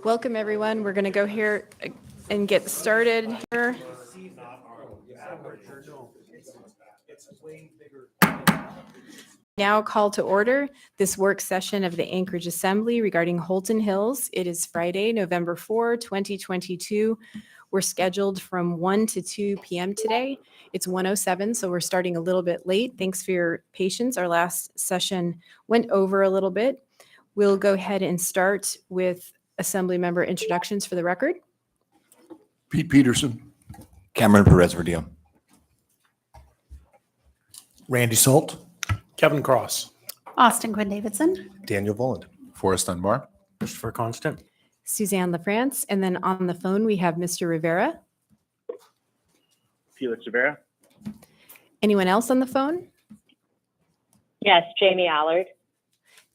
Welcome, everyone. We're going to go here and get started here. Now call to order this work session of the Anchorage Assembly regarding Holtan Hills. It is Friday, November 4, 2022. We're scheduled from 1 to 2 p.m. today. It's 1:07, so we're starting a little bit late. Thanks for your patience. Our last session went over a little bit. We'll go ahead and start with Assembly member introductions for the record. Pete Peterson. Cameron Perez-Verdillo. Randy Salt. Kevin Cross. Austin Quinn Davidson. Daniel Voland. Forrest Dunbar. Christopher Constant. Suzanne LaFrance. And then on the phone, we have Mr. Rivera. Felix Rivera. Anyone else on the phone? Yes, Jamie Allard.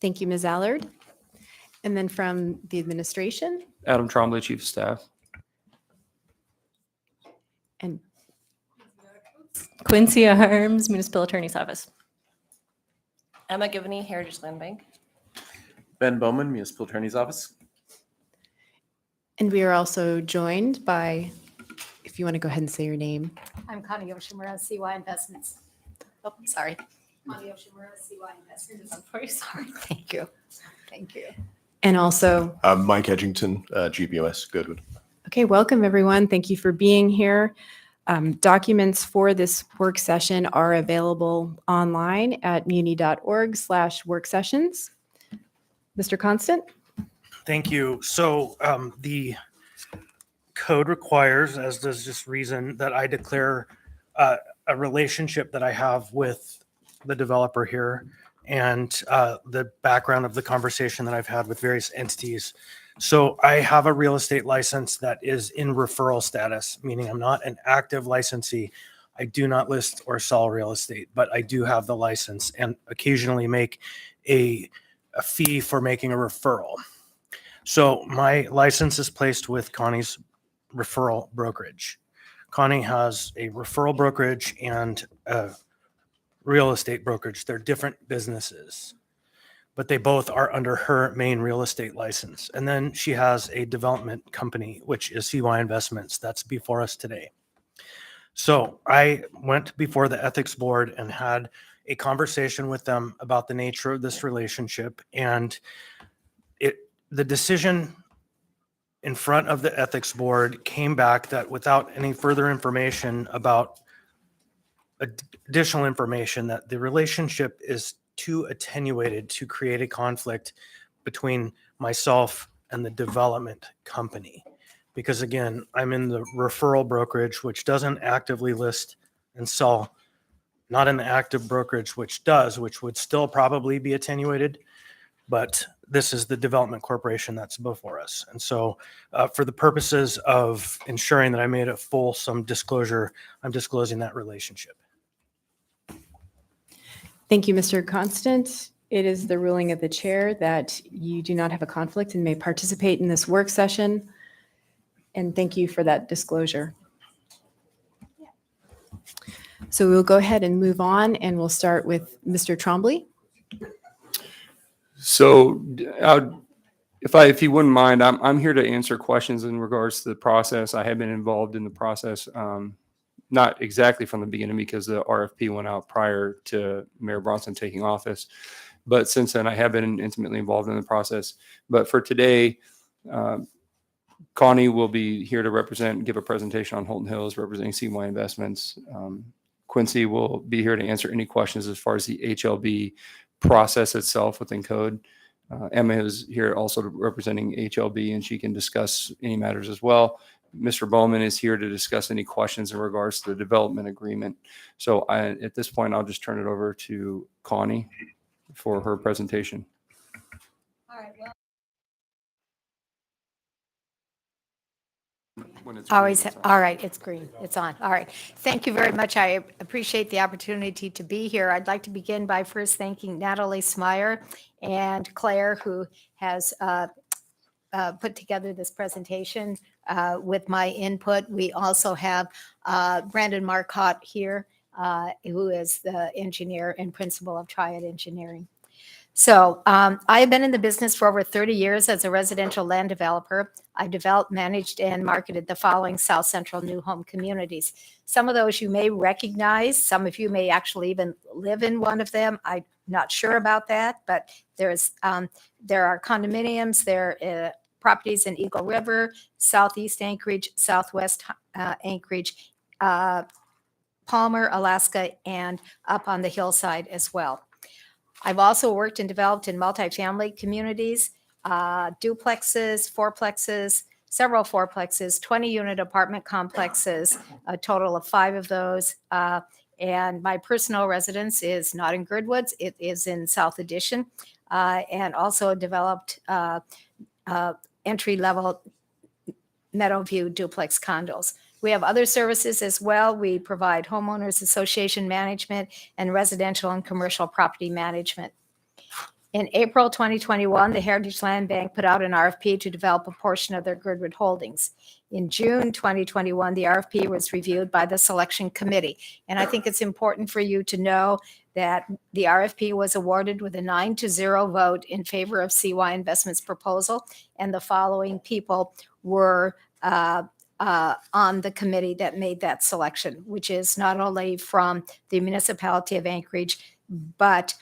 Thank you, Ms. Allard. And then from the administration? Adam Trombley, Chief of Staff. And Quincy Harms, Municipal Attorney's Office. Emma Givney, Heritage Land Bank. Ben Bowman, Municipal Attorney's Office. And we are also joined by, if you want to go ahead and say your name. I'm Connie Yoshimura, CY Investments. Oh, sorry. Connie Yoshimura, CY Investments. I'm very sorry. Thank you. Thank you. And also, Mike Edgington, GPOS, Goodwood. okay, welcome everyone. Thank you for being here. Documents for this work session are available online at muni.org/worksessions. Mr. Constant? Thank you. So the code requires, as does just reason, that I declare a relationship that I have with the developer here and the background of the conversation that I've had with various entities. So I have a real estate license that is in referral status, meaning I'm not an active licensee. I do not list or sell real estate, but I do have the license and occasionally make a fee for making a referral. So my license is placed with Connie's referral brokerage. Connie has a referral brokerage and a real estate brokerage. They're different businesses, but they both are under her main real estate license. And then she has a development company, which is CY Investments. That's before us today. So I went before the ethics board and had a conversation with them about the nature of this relationship. And the decision in front of the ethics board came back that without any further information about additional information, that the relationship is too attenuated to create a conflict between myself and the development company. Because again, I'm in the referral brokerage, which doesn't actively list and sell, not in the active brokerage, which does, which would still probably be attenuated. But this is the development corporation that's before us. And so for the purposes of ensuring that I made a fulsome disclosure, I'm disclosing that relationship. Thank you, Mr. Constant. It is the ruling of the chair that you do not have a conflict and may participate in this work session. And thank you for that disclosure. So we'll go ahead and move on, and we'll start with Mr. Trombley. So if you wouldn't mind, I'm here to answer questions in regards to the process. I have been involved in the process, not exactly from the beginning because the RFP went out prior to Mayor Bronson taking office. But since then, I have been intimately involved in the process. But for today, Connie will be here to give a presentation on Holtan Hills, representing CY Investments. Quincy will be here to answer any questions as far as the HLB process itself within code. Emma is here also representing HLB, and she can discuss any matters as well. Mr. Bowman is here to discuss any questions in regards to the development agreement. So at this point, I'll just turn it over to Connie for her presentation. All right. Well, all right. It's green. It's on. All right. Thank you very much. I appreciate the opportunity to be here. I'd like to begin by first thanking Natalie Smyer and Claire, who has put together this presentation with my input. We also have Brandon Marcotte here, who is the engineer and principal of Triad Engineering. So I have been in the business for over 30 years as a residential land developer. I developed, managed, and marketed the following South Central new home communities. Some of those you may recognize. Some of you may actually even live in one of them. I'm not sure about that, but there are condominiums, there are properties in Eagle River, Southeast Anchorage, Southwest Anchorage, Palmer, Alaska, and up on the hillside as well. I've also worked and developed in multifamily communities, duplexes, fourplexes, several fourplexes, 20-unit apartment complexes, a total of 5 of those. And my personal residence is not in Girdwoods, it is in South Addition, and also developed entry-level Meadowview duplex condos. We have other services as well. We provide homeowners association management and residential and commercial property management. In April 2021, the Heritage Land Bank put out an RFP to develop a portion of their Girdwood holdings. In June 2021, the RFP was reviewed by the selection committee. And I think it's important for you to know that the RFP was awarded with a 9-0 vote in favor of CY Investments' proposal. And the following people were on the committee that made that selection, which is not only from the municipality of Anchorage, but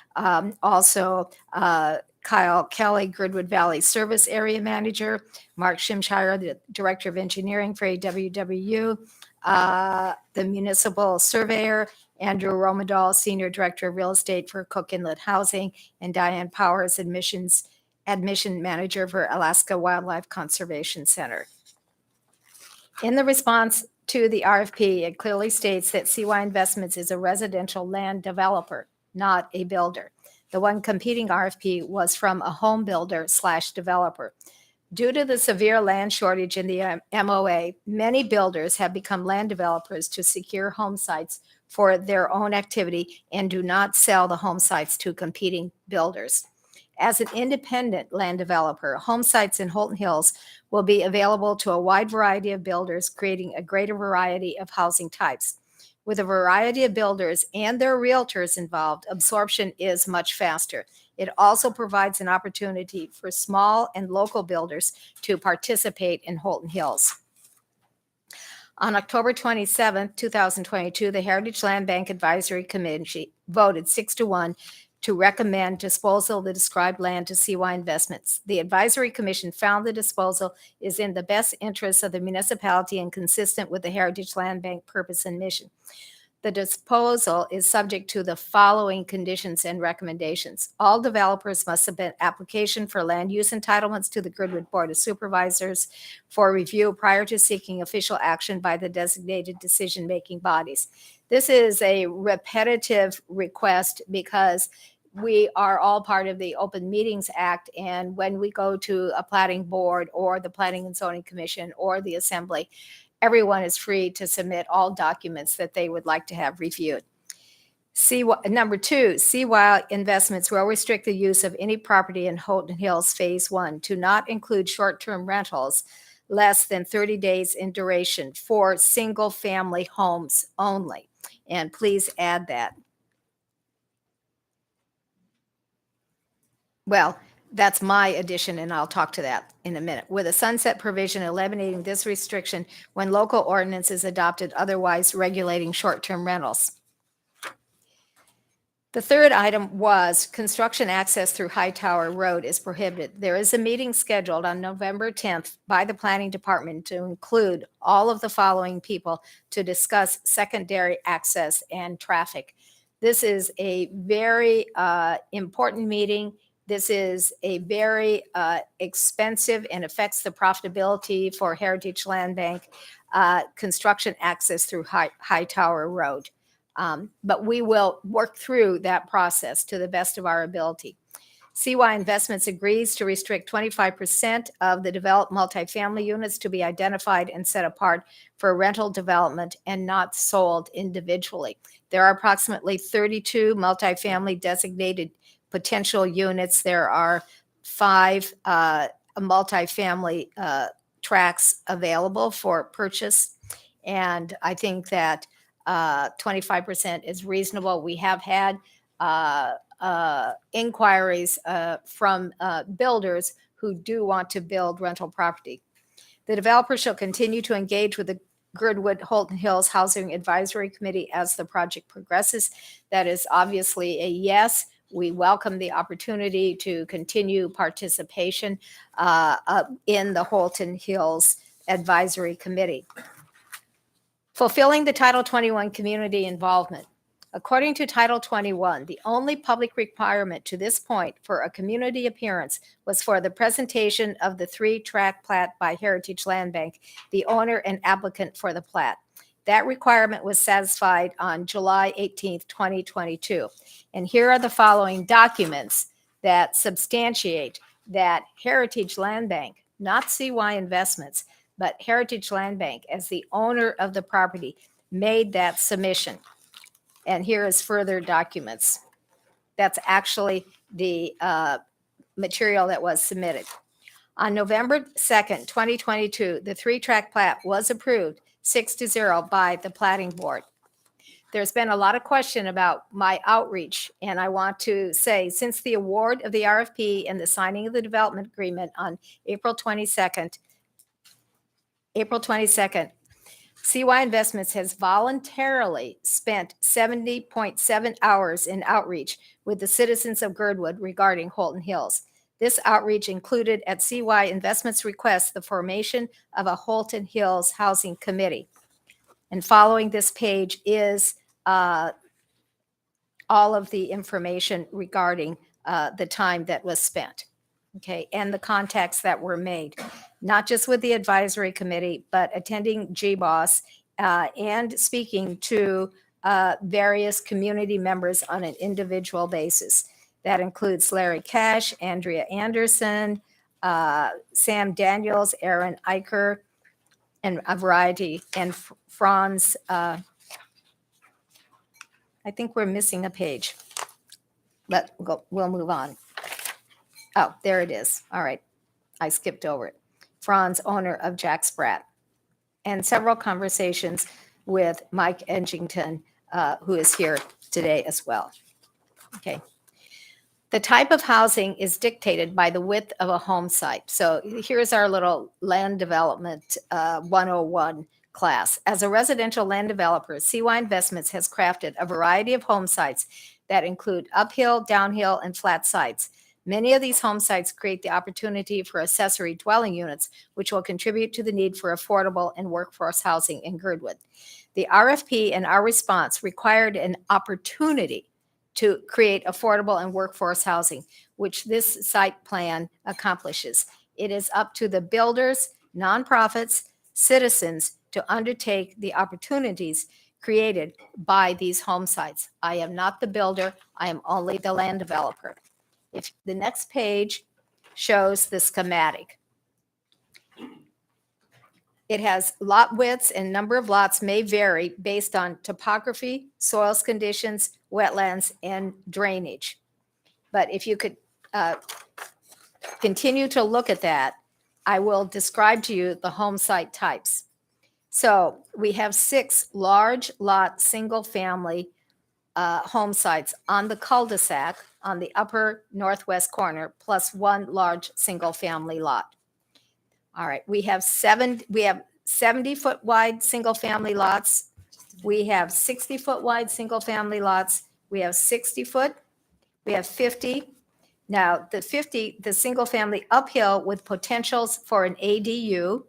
also Kyle Kelly, Girdwood Valley Service Area Manager, Mark Shimshire, the Director of Engineering for AWWU, the Municipal Surveyor, Andrew Romadal, Senior Director of Real Estate for Cook Inlet Housing, and Diane Powers, Admission Manager for Alaska Wildlife Conservation Center. In the response to the RFP, it clearly states that CY Investments is a residential land developer, not a builder. The one competing RFP was from a home builder / developer. Due to the severe land shortage in the MOA, many builders have become land developers to secure home sites for their own activity and do not sell the home sites to competing builders. As an independent land developer, home sites in Holtan Hills will be available to a wide variety of builders, creating a greater variety of housing types. With a variety of builders and their realtors involved, absorption is much faster. It also provides an opportunity for small and local builders to participate in Holtan Hills. On October 27, 2022, the Heritage Land Bank Advisory Committee voted 6-1 to recommend disposal of the described land to CY Investments. The Advisory Commission found the disposal is in the best interest of the municipality and consistent with the Heritage Land Bank purpose and mission. The disposal is subject to the following conditions and recommendations. All developers must submit application for land use entitlements to the Girdwood Board of Supervisors for review prior to seeking official action by the designated decision-making bodies. This is a repetitive request because we are all part of the Open Meetings Act, and when we go to a planning board or the Planning and Zoning Commission or the Assembly, everyone is free to submit all documents that they would like to have reviewed. Number 2, CY Investments will restrict the use of any property in Holtan Hills Phase 1 to not include short-term rentals less than 30 days in duration for single-family homes only. And please add that. Well, that's my addition, and I'll talk to that in a minute. With a sunset provision eliminating this restriction when local ordinance is adopted, otherwise regulating short-term rentals. The third item was construction access through Hightower Road is prohibited. There is a meeting scheduled on November 10th by the Planning Department to include all of the following people to discuss secondary access and traffic. This is a very important meeting. This is a very expensive and affects the profitability for Heritage Land Bank construction access through Hightower Road. But we will work through that process to the best of our ability. CY Investments agrees to restrict 25% of the developed multifamily units to be identified and set apart for rental development and not sold individually. There are approximately 32 multifamily designated potential units. There are 5 multifamily tracts available for purchase. And I think that 25% is reasonable. We have had inquiries from builders who do want to build rental property. The developer shall continue to engage with the Girdwood Holtan Hills Housing Advisory Committee as the project progresses. That is obviously a yes. We welcome the opportunity to continue participation in the Holtan Hills Advisory Committee. Fulfilling the Title 21 community involvement. According to Title 21, the only public requirement to this point for a community appearance was for the presentation of the 3-tract plat by Heritage Land Bank, the owner and applicant for the plat. That requirement was satisfied on July 18th, 2022. And here are the following documents that substantiate that Heritage Land Bank, not CY Investments, but Heritage Land Bank, as the owner of the property, made that submission. And here is further documents. That's actually the material that was submitted. On November 2nd, 2022, the 3-tract plat was approved 6-0 by the Platting Board. There's been a lot of question about my outreach, and I want to say, since the award of the RFP and the signing of the development agreement on April 22nd, CY Investments has voluntarily spent 70.7 hours in outreach with the citizens of Girdwood regarding Holtan Hills. This outreach included, at CY Investments' request, the formation of a Holtan Hills Housing Committee. And following this page is all of the information regarding the time that was spent, okay, and the contacts that were made, not just with the advisory committee, but attending GBOS and speaking to various community members on an individual basis. That includes Larry Cash, Andrea Anderson, Sam Daniels, Aaron Eicher, and a variety, and Franz. I think we're missing a page. We'll move on. Oh, there it is. All right. I skipped over it. Franz, owner of Jack Spratt, and several conversations with Mike Edgington, who is here today as well. Okay. The type of housing is dictated by the width of a home site. So here's our little land development 101 class. As a residential land developer, CY Investments has crafted a variety of home sites that include uphill, downhill, and flat sites. Many of these home sites create the opportunity for accessory dwelling units, which will contribute to the need for affordable and workforce housing in Girdwood. The RFP and our response required an opportunity to create affordable and workforce housing, which this site plan accomplishes. It is up to the builders, nonprofits, citizens to undertake the opportunities created by these home sites. I am not the builder. I am only the land developer. If the next page shows the schematic, it has lot widths and number of lots may vary based on topography, soils conditions, wetlands, and drainage. But if you could continue to look at that, I will describe to you the home site types. So we have 6 large lot single family home sites on the cul-de-sac on the upper northwest corner, plus 1 large single family lot. All right, we have 70-foot wide single family lots. We have 60-foot wide single family lots. We have 60-foot. We have 50. Now, the 50, the single family uphill with potentials for an ADU.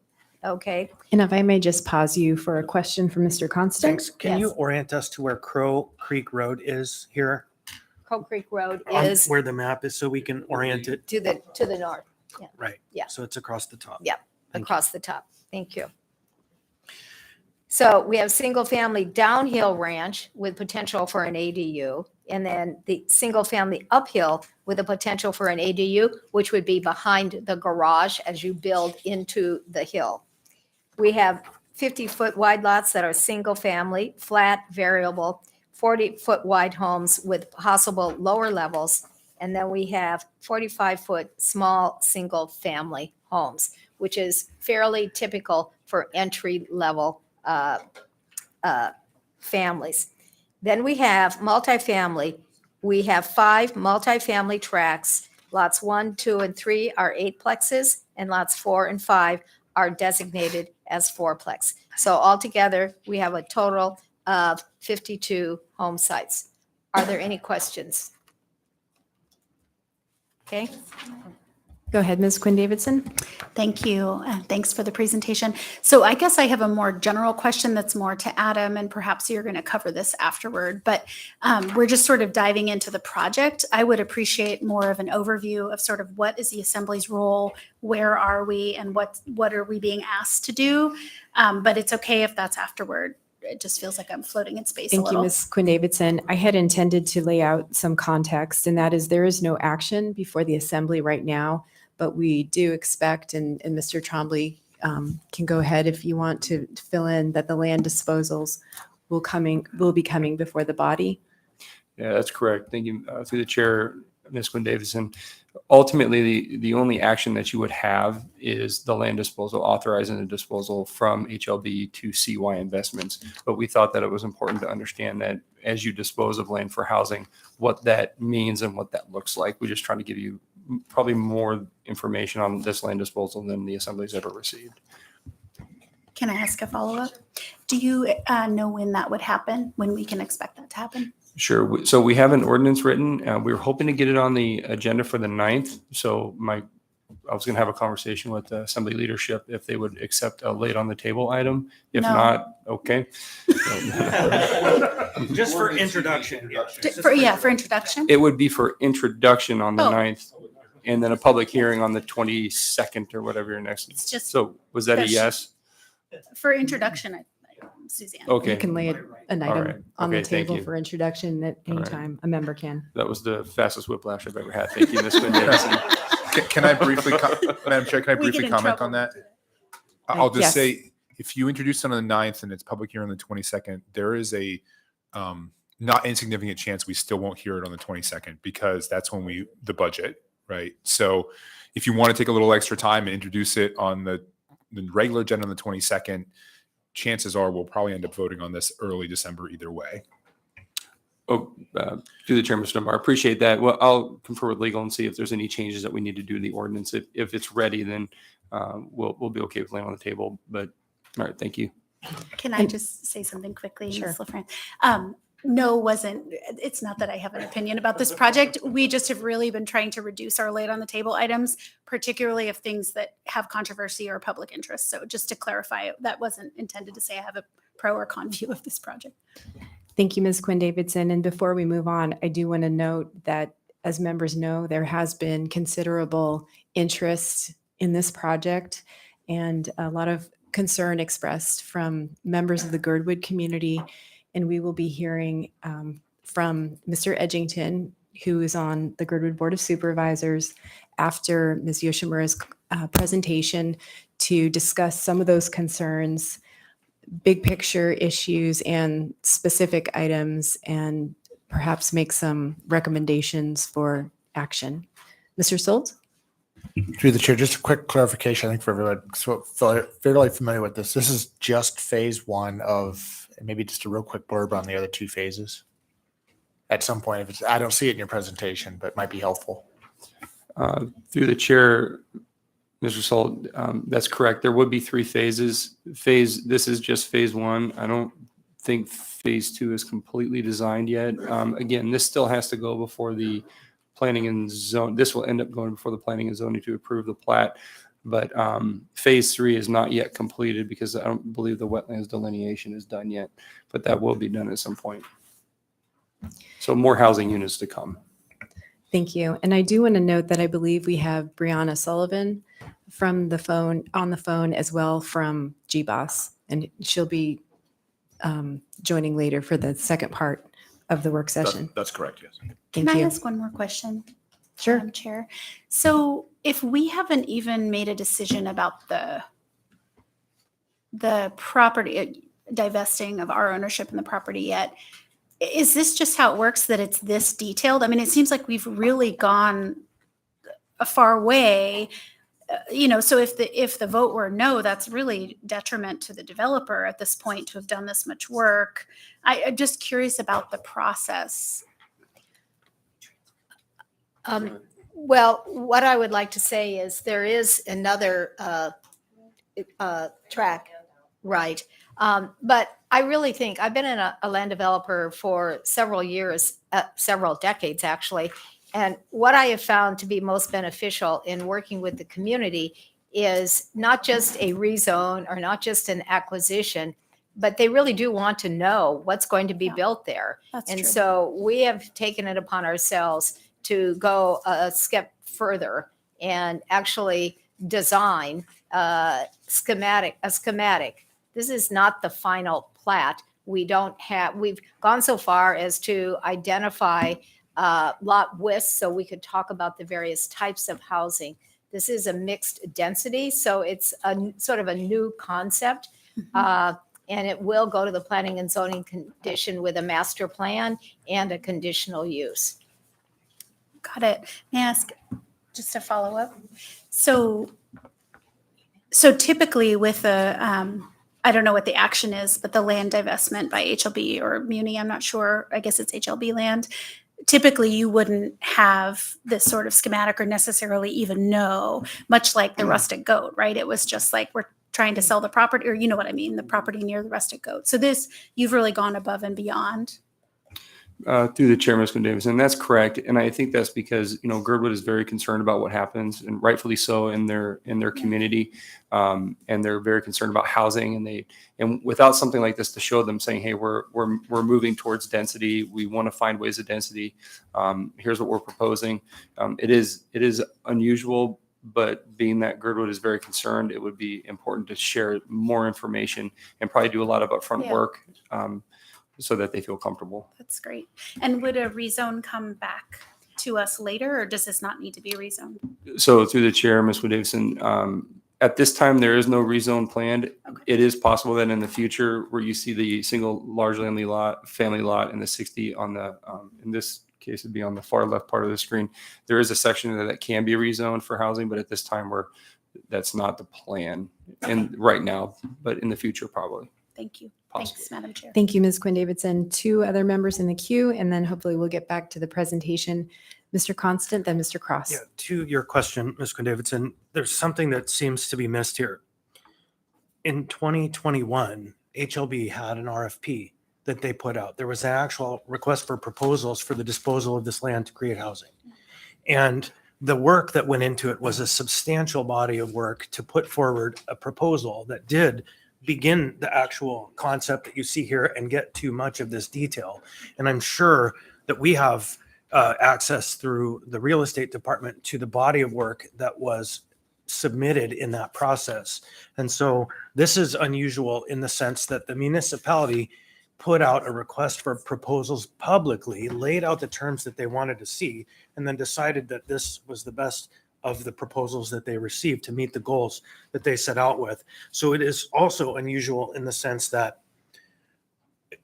Okay. And if I may just pause you for a question from Mr. Constant. Thanks. Can you Yes. orient us to where Crow Creek Road is here? Crow Creek Road On is where the map is so we can orient it. to the north, Right. Yeah. So it's across the top. Yeah. Thank you. across the top. Thank you. So we have single family downhill ranch with potential for an ADU, and then the single family uphill with a potential for an ADU, which would be behind the garage as you build into the hill. We have 50-foot wide lots that are single family, flat, variable, 40-foot wide homes with possible lower levels. And then we have 45-foot small single family homes, which is fairly typical for entry level families. Then we have multifamily we have 5 multifamily tracts. Lots 1, 2, and 3 are 8plexes, and lots 4 and 5 are designated as 4plex. So altogether, we have a total of 52 home sites. Are there any questions? Okay. Go ahead, Ms. Quinn Davidson. Thank you. Thanks for the presentation. So I guess I have a more general question that's more to Adam, and perhaps you're going to cover this afterward, but we're just sort of diving into the project. I would appreciate more of an overview of sort of what is the Assembly's role, where are we, and what are we being asked to do? But it's okay if that's afterward. It just feels like I'm floating in space a Thank you, little. Ms. Quinn Davidson. I had intended to lay out some context, and that is there is no action before the Assembly right now, but we do expect, and Mr. Trombley can go ahead if you want to fill in, that the land disposals will be coming before the body. Yeah, that's correct. Thank you. Through the chair, Ms. Quinn Davidson. Ultimately, the only action that you would have is the land disposal, authorizing the disposal from HLB to CY Investments. But we thought that it was important to understand that as you dispose of land for housing, what that means and what that looks like. We're just trying to give you probably more information on this land disposal than the Assembly's ever received. Can I ask a follow-up? Do you know when that would happen, when we can expect that to happen? Sure. So we have an ordinance written. We were hoping to get it on the agenda for the 9th. So I was going to have a conversation with the Assembly leadership if they would accept a late on the table item. If No. not, okay. Just for introduction. For introduction? It would be for introduction on the Oh. 9th and then a public hearing on the 22nd or whatever your next. It's just So was that a That's- yes? for introduction, Suzanne. You Okay. can lay an All item right. on the Okay, thank table you. for introduction at any All right. time a member can. That was the fastest whiplash I've ever had. Thank you, Ms. Quinn Davidson. Can I briefly, Madam Chair, can I We get briefly in comment trouble. on that? I'll just Yes. say, if you introduce it on the 9th and it's public hearing on the 22nd, there is a not insignificant chance we still won't hear it on the 22nd because that's when the budget, right? So if you want to take a little extra time and introduce it on the regular agenda on the 22nd, chances are we'll probably end up voting on this early December either way. Oh, through the chair, Mr. Dunbar, I appreciate that. Well, I'll confer with legal and see if there's any changes that we need to do to the ordinance. If it's ready, then we'll be okay with laying on the table. But all right, thank you. Can I just say something quickly, Sure. Ms. LaFrance? No, it's not that I have an opinion about this project. We just have really been trying to reduce our late on the table items, particularly of things that have controversy or public interest. So just to clarify, that wasn't intended to say I have a pro or con view of this project. Thank you, Ms. Quinn Davidson. And before we move on, I do want to note that, as members know, there has been considerable interest in this project and a lot of concern expressed from members of the Girdwood community. And we will be hearing from Mr. Edgington, who is on the Girdwood Board of Supervisors, after Ms. Yoshimura's presentation to discuss some of those concerns, big picture issues and specific items, and perhaps make some recommendations for action. Mr. Soltz? Through the chair, just a quick clarification, I think for everyone, so fairly familiar with this. This is just phase one of, and maybe just a real quick blurb on the other 2 phases. At some point, if it's, I don't see it in your presentation, but it might be helpful. Through the chair, Mr. Salt, that's correct. There would be 3 phases. This is just phase 1. I don't think phase 2 is completely designed yet. Again, this still has to go before the planning and zone. This will end up going before the planning and zoning to approve the plat. But phase 3 is not yet completed because I don't believe the wetlands delineation is done yet, but that will be done at some point. So more housing units to come. Thank you. And I do want to note that I believe we have Brianna Sullivan on the phone as well from GBOS, and she'll be joining later for the second part of the work session. That's correct, yes. Can Thank I you. ask one more question? Sure. Madam Chair. So if we haven't even made a decision about the property, divesting of our ownership in the property yet, is this just how it works, that it's this detailed? I mean, it seems like we've really gone a far way. So if the vote were no, that's really detriment to the developer at this point to have done this much work. I'm just curious about the process. Well, what I would like to say is there is another track, right? But I really think I've been a land developer for several years, several decades actually. And what I have found to be most beneficial in working with the community is not just a rezone or not just an acquisition, but they really do want to know what's going to be Yeah. built there. That's And true. so we have taken it upon ourselves to go a step further and actually design a schematic. This is not the final plat. We've gone so far as to identify lot widths so we could talk about the various types of housing. This is a mixed density, so it's a sort of a new concept. And it will go to the planning and zoning condition with a master plan and a conditional use. Got it. May I ask just a follow up? So typically with I don't know what the action is, but the land divestment by HLB or Muni, I'm not sure. I guess it's HLB land. Typically, you wouldn't have this sort of schematic or necessarily even know, much like the rustic goat, right? It was just like we're trying to sell the property, or you know what I mean, the property near the rustic goat. So this, you've really gone above and beyond. Through the chair, Ms. Quinn-Davidson, that's correct, and I think that's because Girdwood is very concerned about what happens, and rightfully so, in their community, and they're very concerned about housing, and without something like this to show them, saying, hey, we're moving towards density, we want to find ways of density. Here's what we're proposing. It is unusual, but being that Girdwood is very concerned, it would be important to share more information and probably do a lot of upfront work. So that they feel comfortable. That's great. And would a rezone come back to us later, or does this not need to be rezoned? So through the chair, Ms. Wood-Davidson, at this time, there is no rezone planned. Okay. It is possible that in the future, where you see the single large family lot, and the 60 on the, in this case, it'd be on the far left part of the screen, there is a section that can be rezoned for housing, but at this time, that's not the plan and right now, but in the future, probably. Thank you. Possible. Thanks, Madam Chair. Thank you, Ms. Quinn-Davidson. Two other members in the queue, and then hopefully we'll get back to the presentation. Mr. Constant, then Mr. Cross. Yeah, to your question, Ms. Quinn-Davidson, there's something that seems to be missed here. In 2021, HLB had an RFP that they put out. There was an actual request for proposals for the disposal of this land to create housing. And the work that went into it was a substantial body of work to put forward a proposal that did begin the actual concept that you see here and get to much of this detail. And I'm sure that we have access through the real estate department to the body of work that was submitted in that process. And so this is unusual in the sense that the municipality put out a request for proposals publicly, laid out the terms that they wanted to see, and then decided that this was the best of the proposals that they received to meet the goals that they set out with. So it is also unusual in the sense that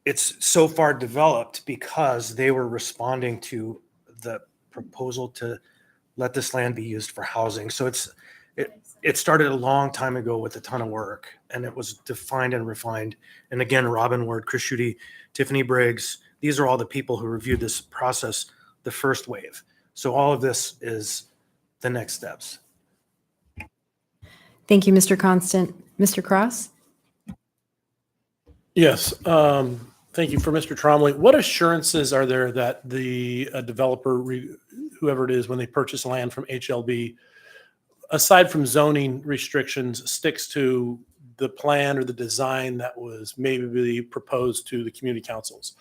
it's so far developed because they were responding to the proposal to let this land be used for housing. So it started a long time ago with a ton of work, and it was defined and refined. And again, Robin Ward, Chris Schutte, Tiffany Briggs, these are all the people who reviewed this process, the first wave. So all of this is the next steps. Thank you, Mr. Constant. Mr. Cross? Yes. Thank you for Mr. Tromley. What assurances are there that the developer, whoever it is, when they purchase land from HLB, aside from zoning restrictions, sticks to the plan or the design that was maybe proposed to the community councils?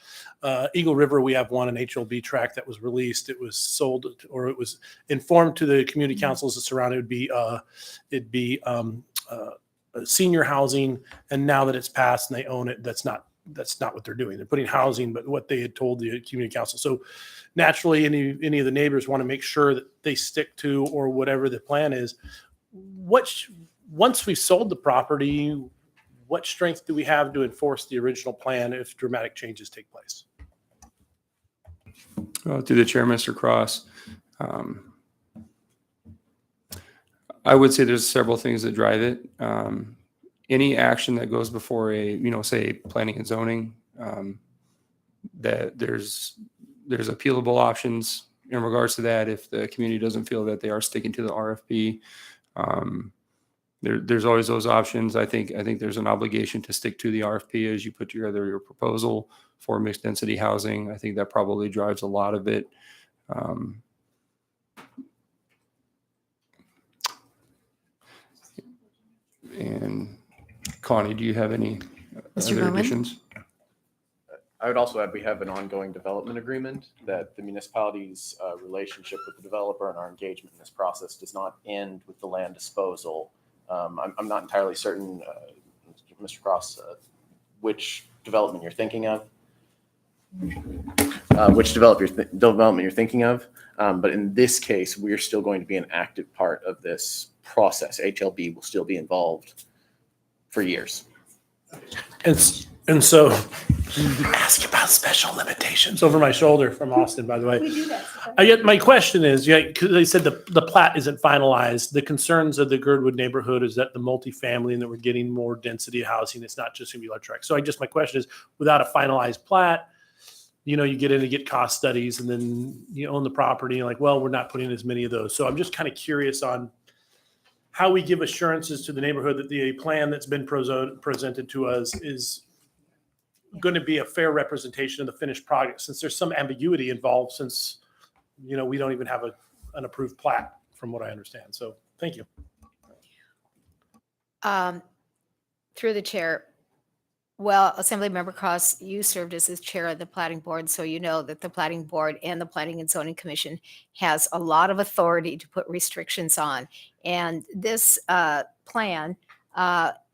Eagle River, we have one, an HLB tract that was released. It was sold, or it was informed to the community councils that surround it. It'd be senior housing, and now that it's passed and they own it, that's not what they're doing. They're putting housing, but what they had told the community council. So naturally, any of the neighbors want to make sure that they stick to, or whatever the plan is. Once we've sold the property, what strength do we have to enforce the original plan if dramatic changes take place? Through the chair, Mr. Cross, I would say there's several things that drive it. Any action that goes before say planning and zoning, that there's appealable options. in regards to that, if the community doesn't feel that they are sticking to the RFP, there's always those options. I think there's an obligation to stick to the RFP as you put together your proposal for mixed density housing. I think that probably drives a lot of it. And Connie, do you have any Mr. other Bowman? additions? I would also add, we have an ongoing development agreement that the municipality's relationship with the developer and our engagement in this process does not end with the land disposal. I'm not entirely certain, Mr. Cross, which development you're thinking of. Which development you're thinking of. But in this case, we're still going to be an active part of this process. HLB will still be involved for years. And so ask about special limitations over my shoulder from Austin, by the way. We do that. I get my question is, because they said the plat isn't finalized. The concerns of the Girdwood neighborhood is that the multifamily and that we're getting more density housing. It's not just going to be electric. So my question is, without a finalized plat, you get in to get cost studies and then you own the property and like, well, we're not putting as many of those. So I'm just kind of curious on how we give assurances to the neighborhood that the plan that's been presented to us is going to be a fair representation of the finished product, since there's some ambiguity involved, since we don't even have an approved plat from what I understand. So thank you. Through the chair, well, Assemblymember Cross, you served as the chair of the planning board, so you know that the planning board and the Planning and Zoning Commission has a lot of authority to put restrictions on. And this plan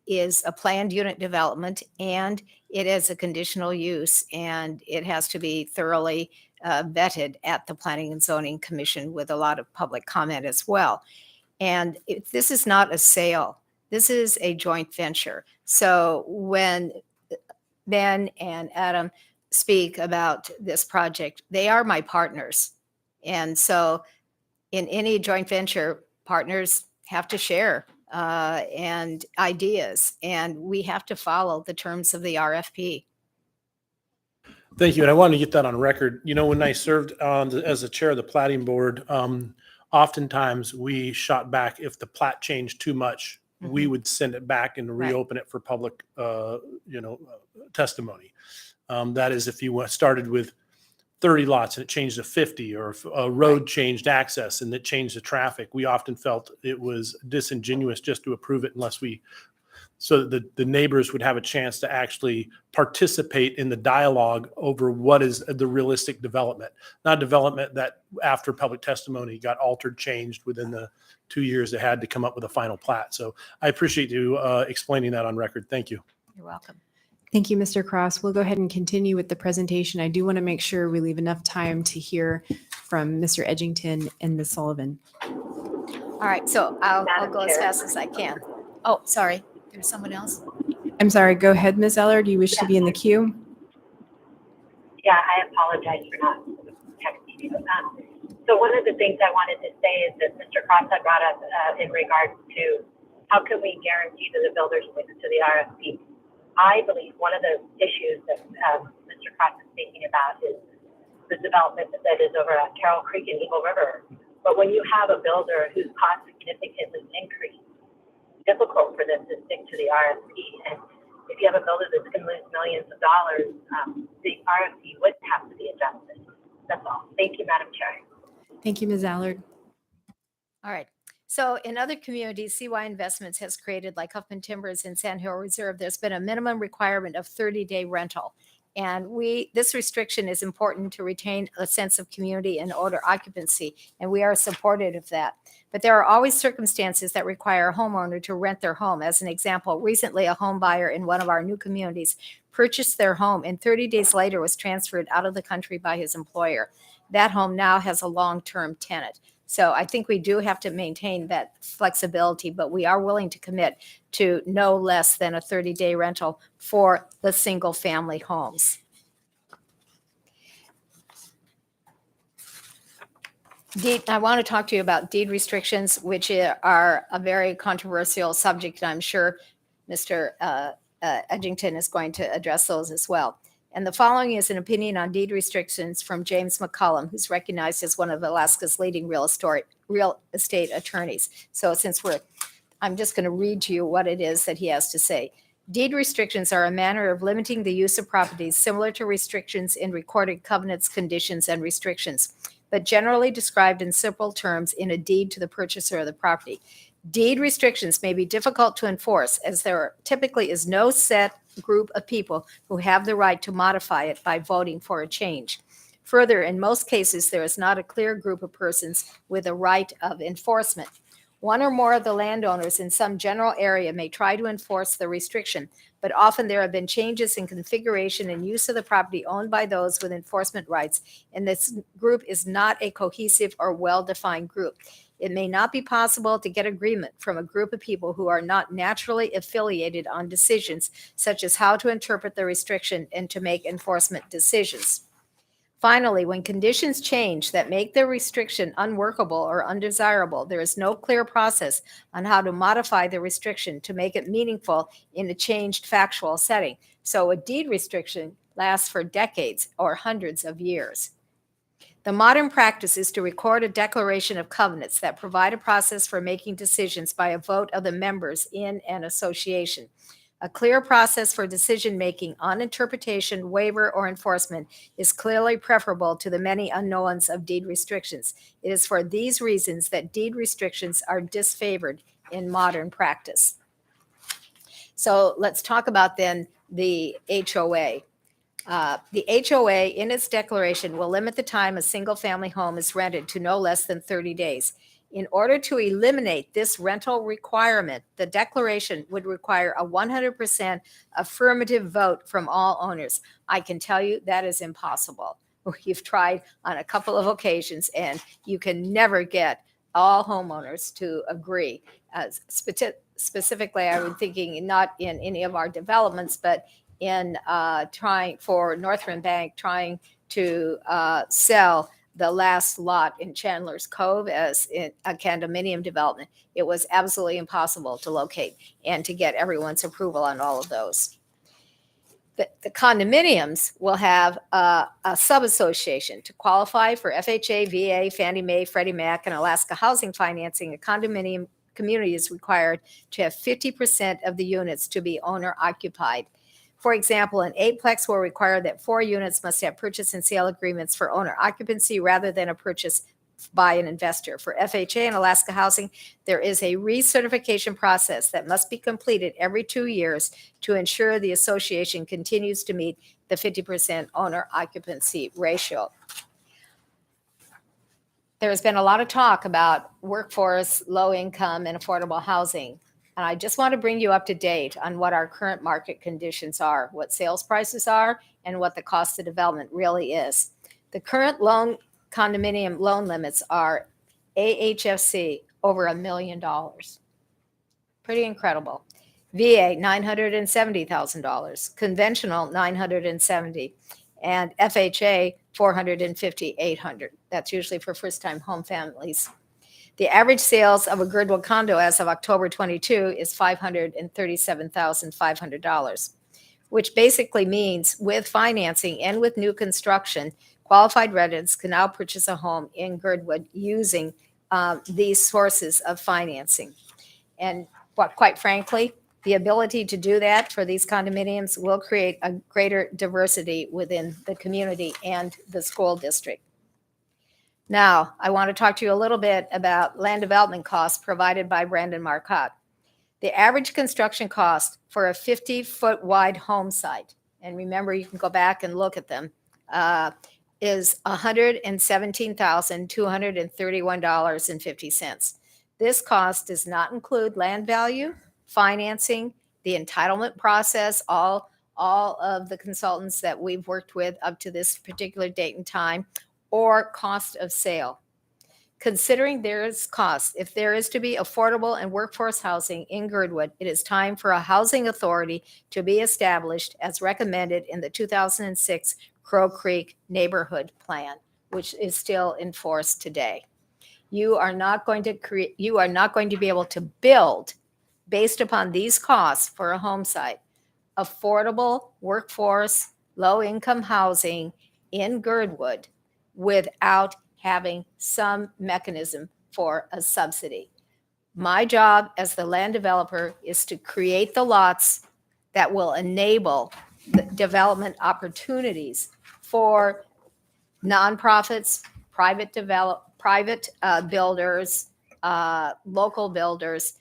is a planned unit development, and it is a conditional use, and it has to be thoroughly vetted at the Planning and Zoning Commission with a lot of public comment as well. And this is not a sale. This is a joint venture. So when Ben and Adam speak about this project, they are my partners. And so in any joint venture, partners have to share and ideas, and we have to follow the terms of the RFP. Thank you. And I wanted to get that on record. When I served as the chair of the plating board, oftentimes we shot back if the plat changed too much. We would send it back and reopen it for public, testimony. That is, if you started with 30 lots and it changed to 50, or if a road changed access and it changed the traffic, we often felt it was disingenuous just to approve it so that the neighbors would have a chance to actually participate in the dialogue over what is the realistic development, not development that after public testimony got altered, changed within the 2 years they had to come up with a final plat. So I appreciate you explaining that on record. Thank you. You're welcome. Thank you, Mr. Cross. We'll go ahead and continue with the presentation. I do want to make sure we leave enough time to hear from Mr. Edgington and Ms. Sullivan. All right, so I'll go as fast as I can. Oh, sorry. There's someone else. I'm sorry, go ahead, Ms. Eller. Do you wish to be in the queue? Yeah, I apologize for not texting you. So one of the things I wanted to say is that Mr. Cross had brought up in regards to how can we guarantee that the builders stick to the RFP. I believe one of the issues that Mr. Cross is thinking about is the development that is over at Carroll Creek and Eagle River. But when you have a builder whose cost significantly increased, it's difficult for them to stick to the RFP. And if you have a builder that's going to lose millions of dollars, the RFP would have to be adjusted. That's all. Thank you, Madam Chair. Thank you, Ms. Allard. All right. So in other communities, CY Investments has created, like Huffman Timbers in Sand Hill Reserve, there's been a minimum requirement of 30-day rental. And this restriction is important to retain a sense of community and order occupancy, and we are supportive of that. But there are always circumstances that require a homeowner to rent their home. As an example, recently a home buyer in one of our new communities purchased their home and 30 days later was transferred out of the country by his employer. That home now has a long-term tenant. So I think we do have to maintain that flexibility, but we are willing to commit to no less than a 30-day rental for the single-family homes. I want to talk to you about deed restrictions, which are a very controversial subject, and I'm sure Mr. Edgington is going to address those as well. And the following is an opinion on deed restrictions from James McCullum, who's recognized as one of Alaska's leading real estate attorneys. So I'm just going to read to you what it is that he has to say. Deed restrictions are a manner of limiting the use of properties similar to restrictions in recorded covenants, conditions, and restrictions, but generally described in simple terms in a deed to the purchaser of the property. Deed restrictions may be difficult to enforce as there typically is no set group of people who have the right to modify it by voting for a change. Further, in most cases, there is not a clear group of persons with a right of enforcement. One or more of the landowners in some general area may try to enforce the restriction, but often there have been changes in configuration and use of the property owned by those with enforcement rights, and this group is not a cohesive or well-defined group. It may not be possible to get agreement from a group of people who are not naturally affiliated on decisions, such as how to interpret the restriction and to make enforcement decisions. Finally, when conditions change that make the restriction unworkable or undesirable, there is no clear process on how to modify the restriction to make it meaningful in a changed factual setting. So a deed restriction lasts for decades or hundreds of years. The modern practice is to record a declaration of covenants that provide a process for making decisions by a vote of the members in an association. A clear process for decision-making on interpretation, waiver, or enforcement is clearly preferable to the many unknowns of deed restrictions. It is for these reasons that deed restrictions are disfavored in modern practice. So let's talk about then the HOA. The HOA in its declaration will limit the time a single-family home is rented to no less than 30 days. In order to eliminate this rental requirement, the declaration would require a 100% affirmative vote from all owners. I can tell you that is impossible. We've tried on a couple of occasions, and you can never get all homeowners to agree. Specifically, I was thinking not in any of our developments, but in trying for Northern Bank, trying to sell the last lot in Chandler's Cove as in a condominium development. It was absolutely impossible to locate and to get everyone's approval on all of those. The condominiums will have a sub-association. To qualify for FHA, VA, Fannie Mae, Freddie Mac, and Alaska housing financing, a condominium community is required to have 50% of the units to be owner-occupied. For example, an eightplex will require that 4 units must have purchase and sale agreements for owner occupancy rather than a purchase by an investor. For FHA and Alaska Housing, there is a recertification process that must be completed every 2 years to ensure the association continues to meet the 50% owner occupancy ratio. There's been a lot of talk about workforce, low income, and affordable housing. And I just want to bring you up to date on what our current market conditions are, what sales prices are, and what the cost of development really is. The current condominium loan limits are AHFC over $1 million. Pretty incredible. VA, $970,000. Conventional, $970,000. And FHA, $450,000, $800,000. That's usually for first-time home families. The average sales of a Girdwood condo as of October 22 is $537,500, which basically means with financing and with new construction, qualified residents can now purchase a home in Girdwood using these sources of financing. And quite frankly, the ability to do that for these condominiums will create a greater diversity within the community and the school district. Now, I want to talk to you a little bit about land development costs provided by Brandon Marcotte. The average construction cost for a 50-foot wide home site, and remember, you can go back and look at them, is $117,231.50. This cost does not include land value, financing, the entitlement process, all of the consultants that we've worked with up to this particular date and time, or cost of sale. Considering there is cost, if there is to be affordable and workforce housing in Girdwood, it is time for a housing authority to be established as recommended in the 2006 Crow Creek Neighborhood Plan, which is still in force today. You are not going to be able to build based upon these costs for a home site, affordable workforce low-income housing in Girdwood without having some mechanism for a subsidy. My job as the land developer is to create the lots that will enable the development opportunities for nonprofits, private builders, local builders,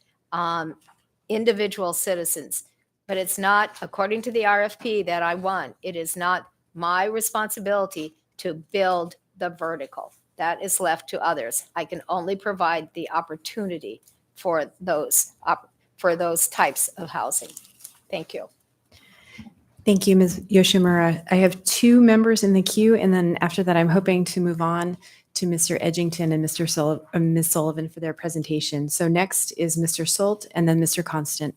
individual citizens. But it's not, according to the RFP that I won, it is not my responsibility to build the vertical. That is left to others. I can only provide the opportunity for those types of housing. Thank you. Thank you, Ms. Yoshimura. I have 2 members in the queue, and then after that, I'm hoping to move on to Mr. Edgington and Ms. Sullivan for their presentation. So next is Mr. Solt and then Mr. Constant.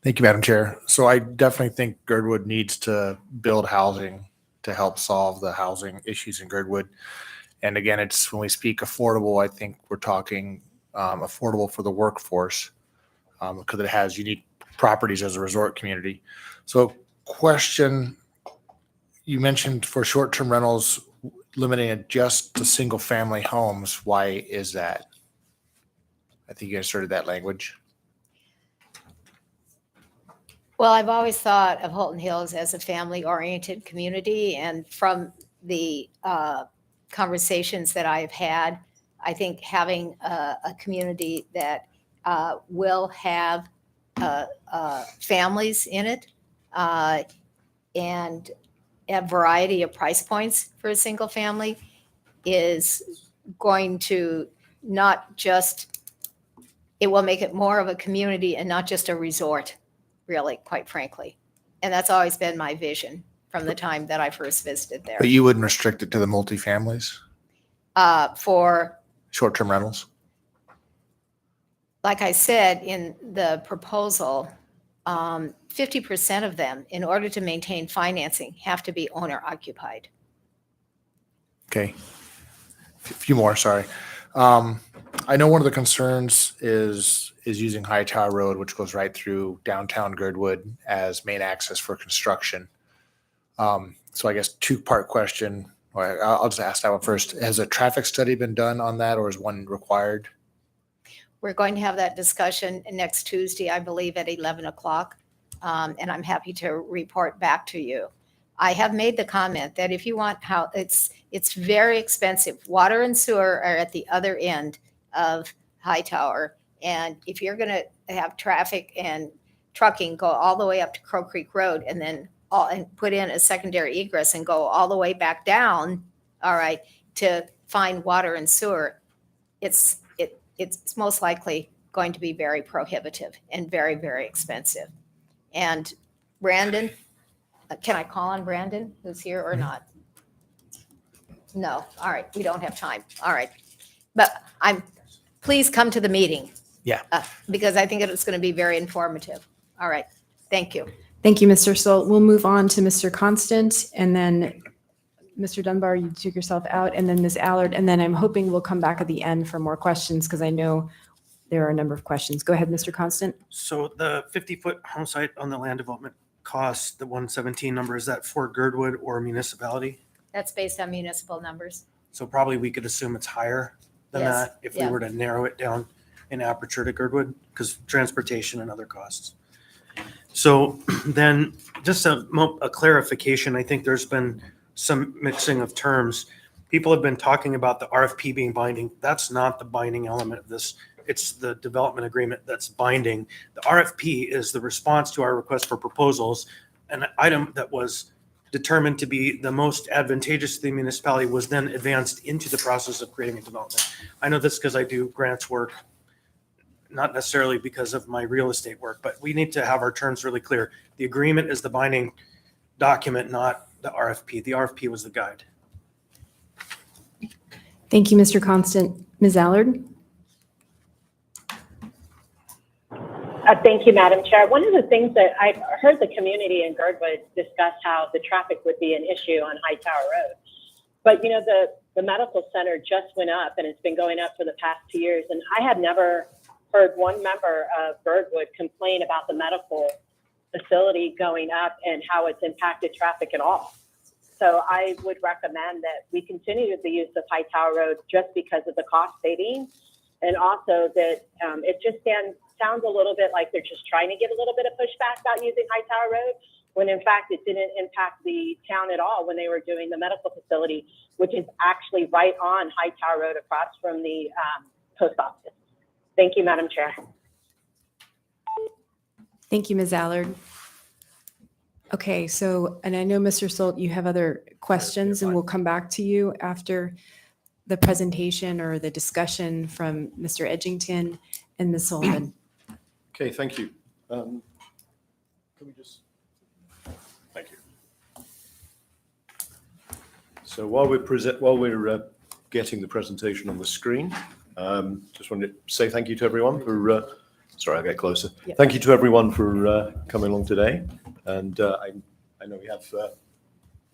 Thank you, Madam Chair. So I definitely think Girdwood needs to build housing to help solve the housing issues in Girdwood. And again, it's when we speak affordable, I think we're talking affordable for the workforce because it has unique properties as a resort community. So question, you mentioned for short-term rentals, limiting it just to single-family homes. Why is that? I think you inserted that language. Well, I've always thought of Holtan Hills as a family-oriented community, and from the conversations that I've had, I think having a community that will have families in it and a variety of price points for a single family is going to not just, it will make it more of a community and not just a resort, really, quite frankly. And that's always been my vision from the time that I first visited there. But you wouldn't restrict it to the multifamilies, For, short-term rentals? like I said, in the proposal, 50% of them, in order to maintain financing, have to be owner occupied. Okay. A few more, sorry. I know one of the concerns is using High Tower Road, which goes right through downtown Girdwood as main access for construction. So I guess 2-part question. I'll just ask that one first. Has a traffic study been done on that, or is one required? We're going to have that discussion next Tuesday, I believe, at 11 o'clock. And I'm happy to report back to you. I have made the comment that if you want how it's very expensive. Water and sewer are at the other end of Hightower. And if you're going to have traffic and trucking go all the way up to Crow Creek Road and then put in a secondary egress and go all the way back down, all right, to find water and sewer, it's most likely going to be very prohibitive and very, very expensive. And Brandon, can I call on Brandon, who's here or not? No. All right. We don't have time. All right. But please come to the meeting. Yeah. Because I think it's going to be very informative. All right. Thank you. Thank you, Mr. Solt. We'll move on to Mr. Constant, and then Mr. Dunbar, you took yourself out, and then Ms. Allard, and then I'm hoping we'll come back at the end for more questions because I know there are a number of questions. Go ahead, Mr. Constant. So the 50-foot home site on the land development cost, the 117 number, is that for Girdwood or municipality? That's based on municipal numbers. So probably we could assume it's higher than Yes, that if we yeah. were to narrow it down in aperture to Girdwood because transportation and other costs. So then just a clarification, I think there's been some mixing of terms. People have been talking about the RFP being binding. That's not the binding element of this. It's the development agreement that's binding. The RFP is the response to our request for proposals. An item that was determined to be the most advantageous to the municipality was then advanced into the process of creating a development. I know this because I do grants work, not necessarily because of my real estate work, but we need to have our terms really clear. The agreement is the binding document, not the RFP. The RFP was the guide. Thank you, Mr. Constant. Ms. Allard? Thank you, Madam Chair. One of the things that I've heard the community in Girdwood discuss how the traffic would be an issue on High Tower Road. But, you know, the medical center just went up and it's been going up for the past 2 years. And I have never heard one member of Girdwood complain about the medical facility going up and how it's impacted traffic at all. So I would recommend that we continue the use of High Tower Road just because of the cost savings, and also that it just sounds a little bit like they're just trying to get a little bit of pushback about using High Tower Road, when in fact it didn't impact the town at all when they were doing the medical facility, which is actually right on High Tower Road across from the post office. Thank you, Madam Chair. Thank you, Ms. Allard. Okay, so, and I know, Mr. Solt, you have other questions, and we'll come back to you after the presentation or the discussion from Mr. Edgington and Ms. Sullivan. Okay, thank you. Can we just, thank you. So while we're getting the presentation on the screen, just wanted to say thank you to everyone for, sorry, I'll get closer. Yep. Thank you to everyone for coming along today. And I know we have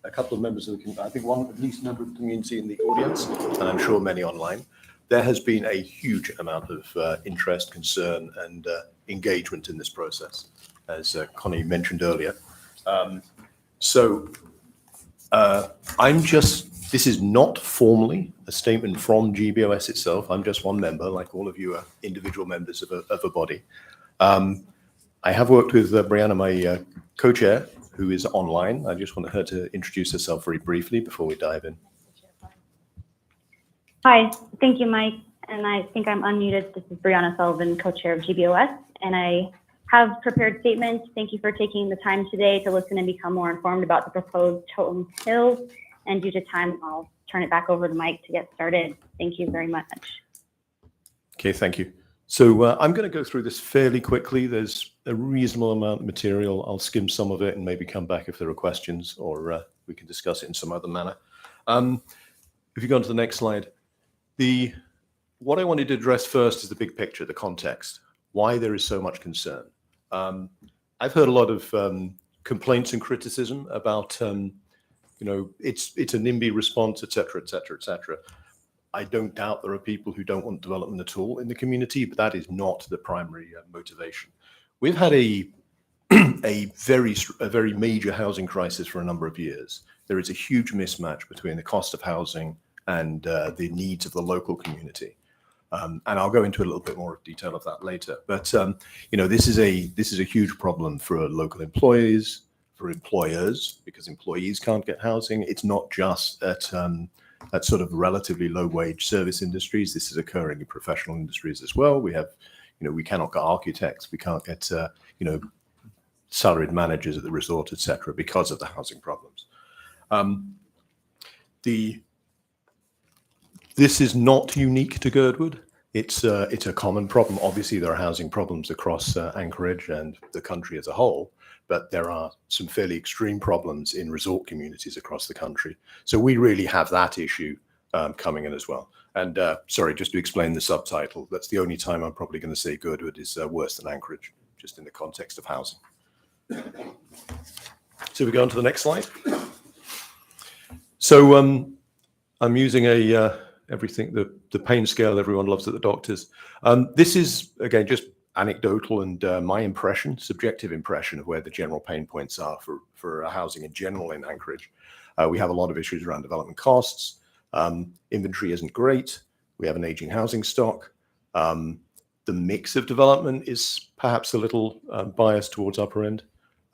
a couple of members of the community, I think one, at least member of the community in the audience, and I'm sure many online. There has been a huge amount of interest, concern, and engagement in this process, as Connie mentioned earlier. This is not formally a statement from GBOS itself. I'm just one member, like all of you are individual members of a body. I have worked with Brianna, my co-chair, who is online. I just wanted her to introduce herself very briefly before we dive in. Hi, thank you, Mike. And I think I'm unmuted. This is Brianna Sullivan, co-chair of GBOS, and I have prepared statements. Thank you for taking the time today to listen and become more informed about the proposed Holtan Hills. And due to time, I'll turn it back over to Mike to get started. Thank you very much. Okay, thank you. So I'm going to go through this fairly quickly. There's a reasonable amount of material. I'll skim some of it and maybe come back if there are questions, or we can discuss it in some other manner. If you go on to the next slide, what I wanted to address first is the big picture, the context, why there is so much concern. I've heard a lot of complaints and criticism about, it's a NIMBY response, et cetera, et cetera, et cetera. I don't doubt there are people who don't want development at all in the community, but that is not the primary motivation. We've had a very major housing crisis for a number of years. There is a huge mismatch between the cost of housing and the needs of the local community. And I'll go into a little bit more detail of that later. But this is a huge problem for local employees, for employers, because employees can't get housing. It's not just at sort of relatively low wage service industries. This is occurring in professional industries as well. We have, we cannot get architects, we can't get salaried managers at the resort, et cetera, because of the housing problems. This is not unique to Girdwood. It's a common problem. Obviously, there are housing problems across Anchorage and the country as a whole, but there are some fairly extreme problems in resort communities across the country. So we really have that issue coming in as well. And sorry, just to explain the subtitle, that's the only time I'm probably going to say Girdwood is worse than Anchorage, just in the context of housing. So we go on to the next slide. So I'm using everything, the pain scale everyone loves at the doctors. This is, again, just anecdotal and my impression, subjective impression of where the general pain points are for housing in general in Anchorage. We have a lot of issues around development costs. Inventory isn't great. We have an aging housing stock. The mix of development is perhaps a little biased towards upper end.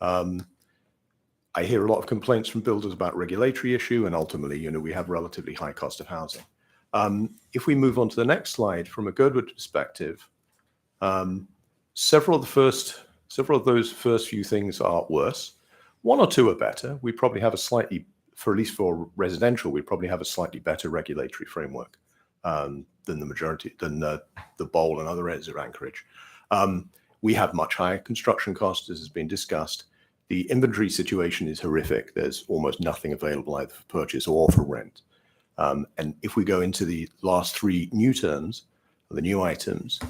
I hear a lot of complaints from builders about regulatory issue, and ultimately, we have relatively high cost of housing. If we move on to the next slide, from a Girdwood perspective, several of those first few things are worse. One or two are better. We probably have at least for residential, we probably have a slightly better regulatory framework than the Bowl and other areas of Anchorage. We have much higher construction costs, as has been discussed. The inventory situation is horrific. There's almost nothing available either for purchase or for rent. And if we go into the last three new terms, the new items,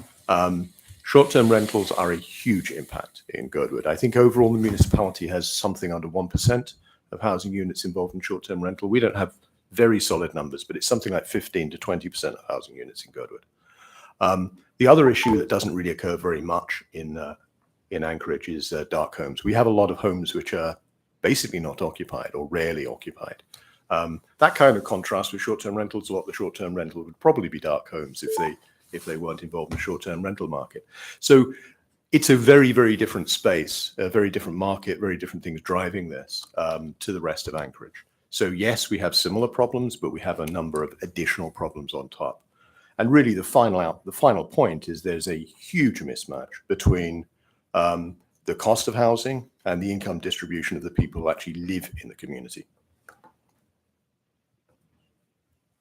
short-term rentals are a huge impact in Girdwood. I think overall the municipality has something under 1% of housing units involved in short-term rental. We don't have very solid numbers, but it's something like 15 to 20% of housing units in Girdwood. The other issue that doesn't really occur very much in in Anchorage is dark homes. We have a lot of homes which are basically not occupied or rarely occupied. That kind of contrast with short-term rentals. A lot of the short-term rental would probably be dark homes if they weren't involved in the short-term rental market. So it's a very, very different space, a very different market, very different things driving this to the rest of Anchorage. So yes, we have similar problems, but we have a number of additional problems on top. And really, the final point is there's a huge mismatch between the cost of housing and the income distribution of the people who actually live in the community.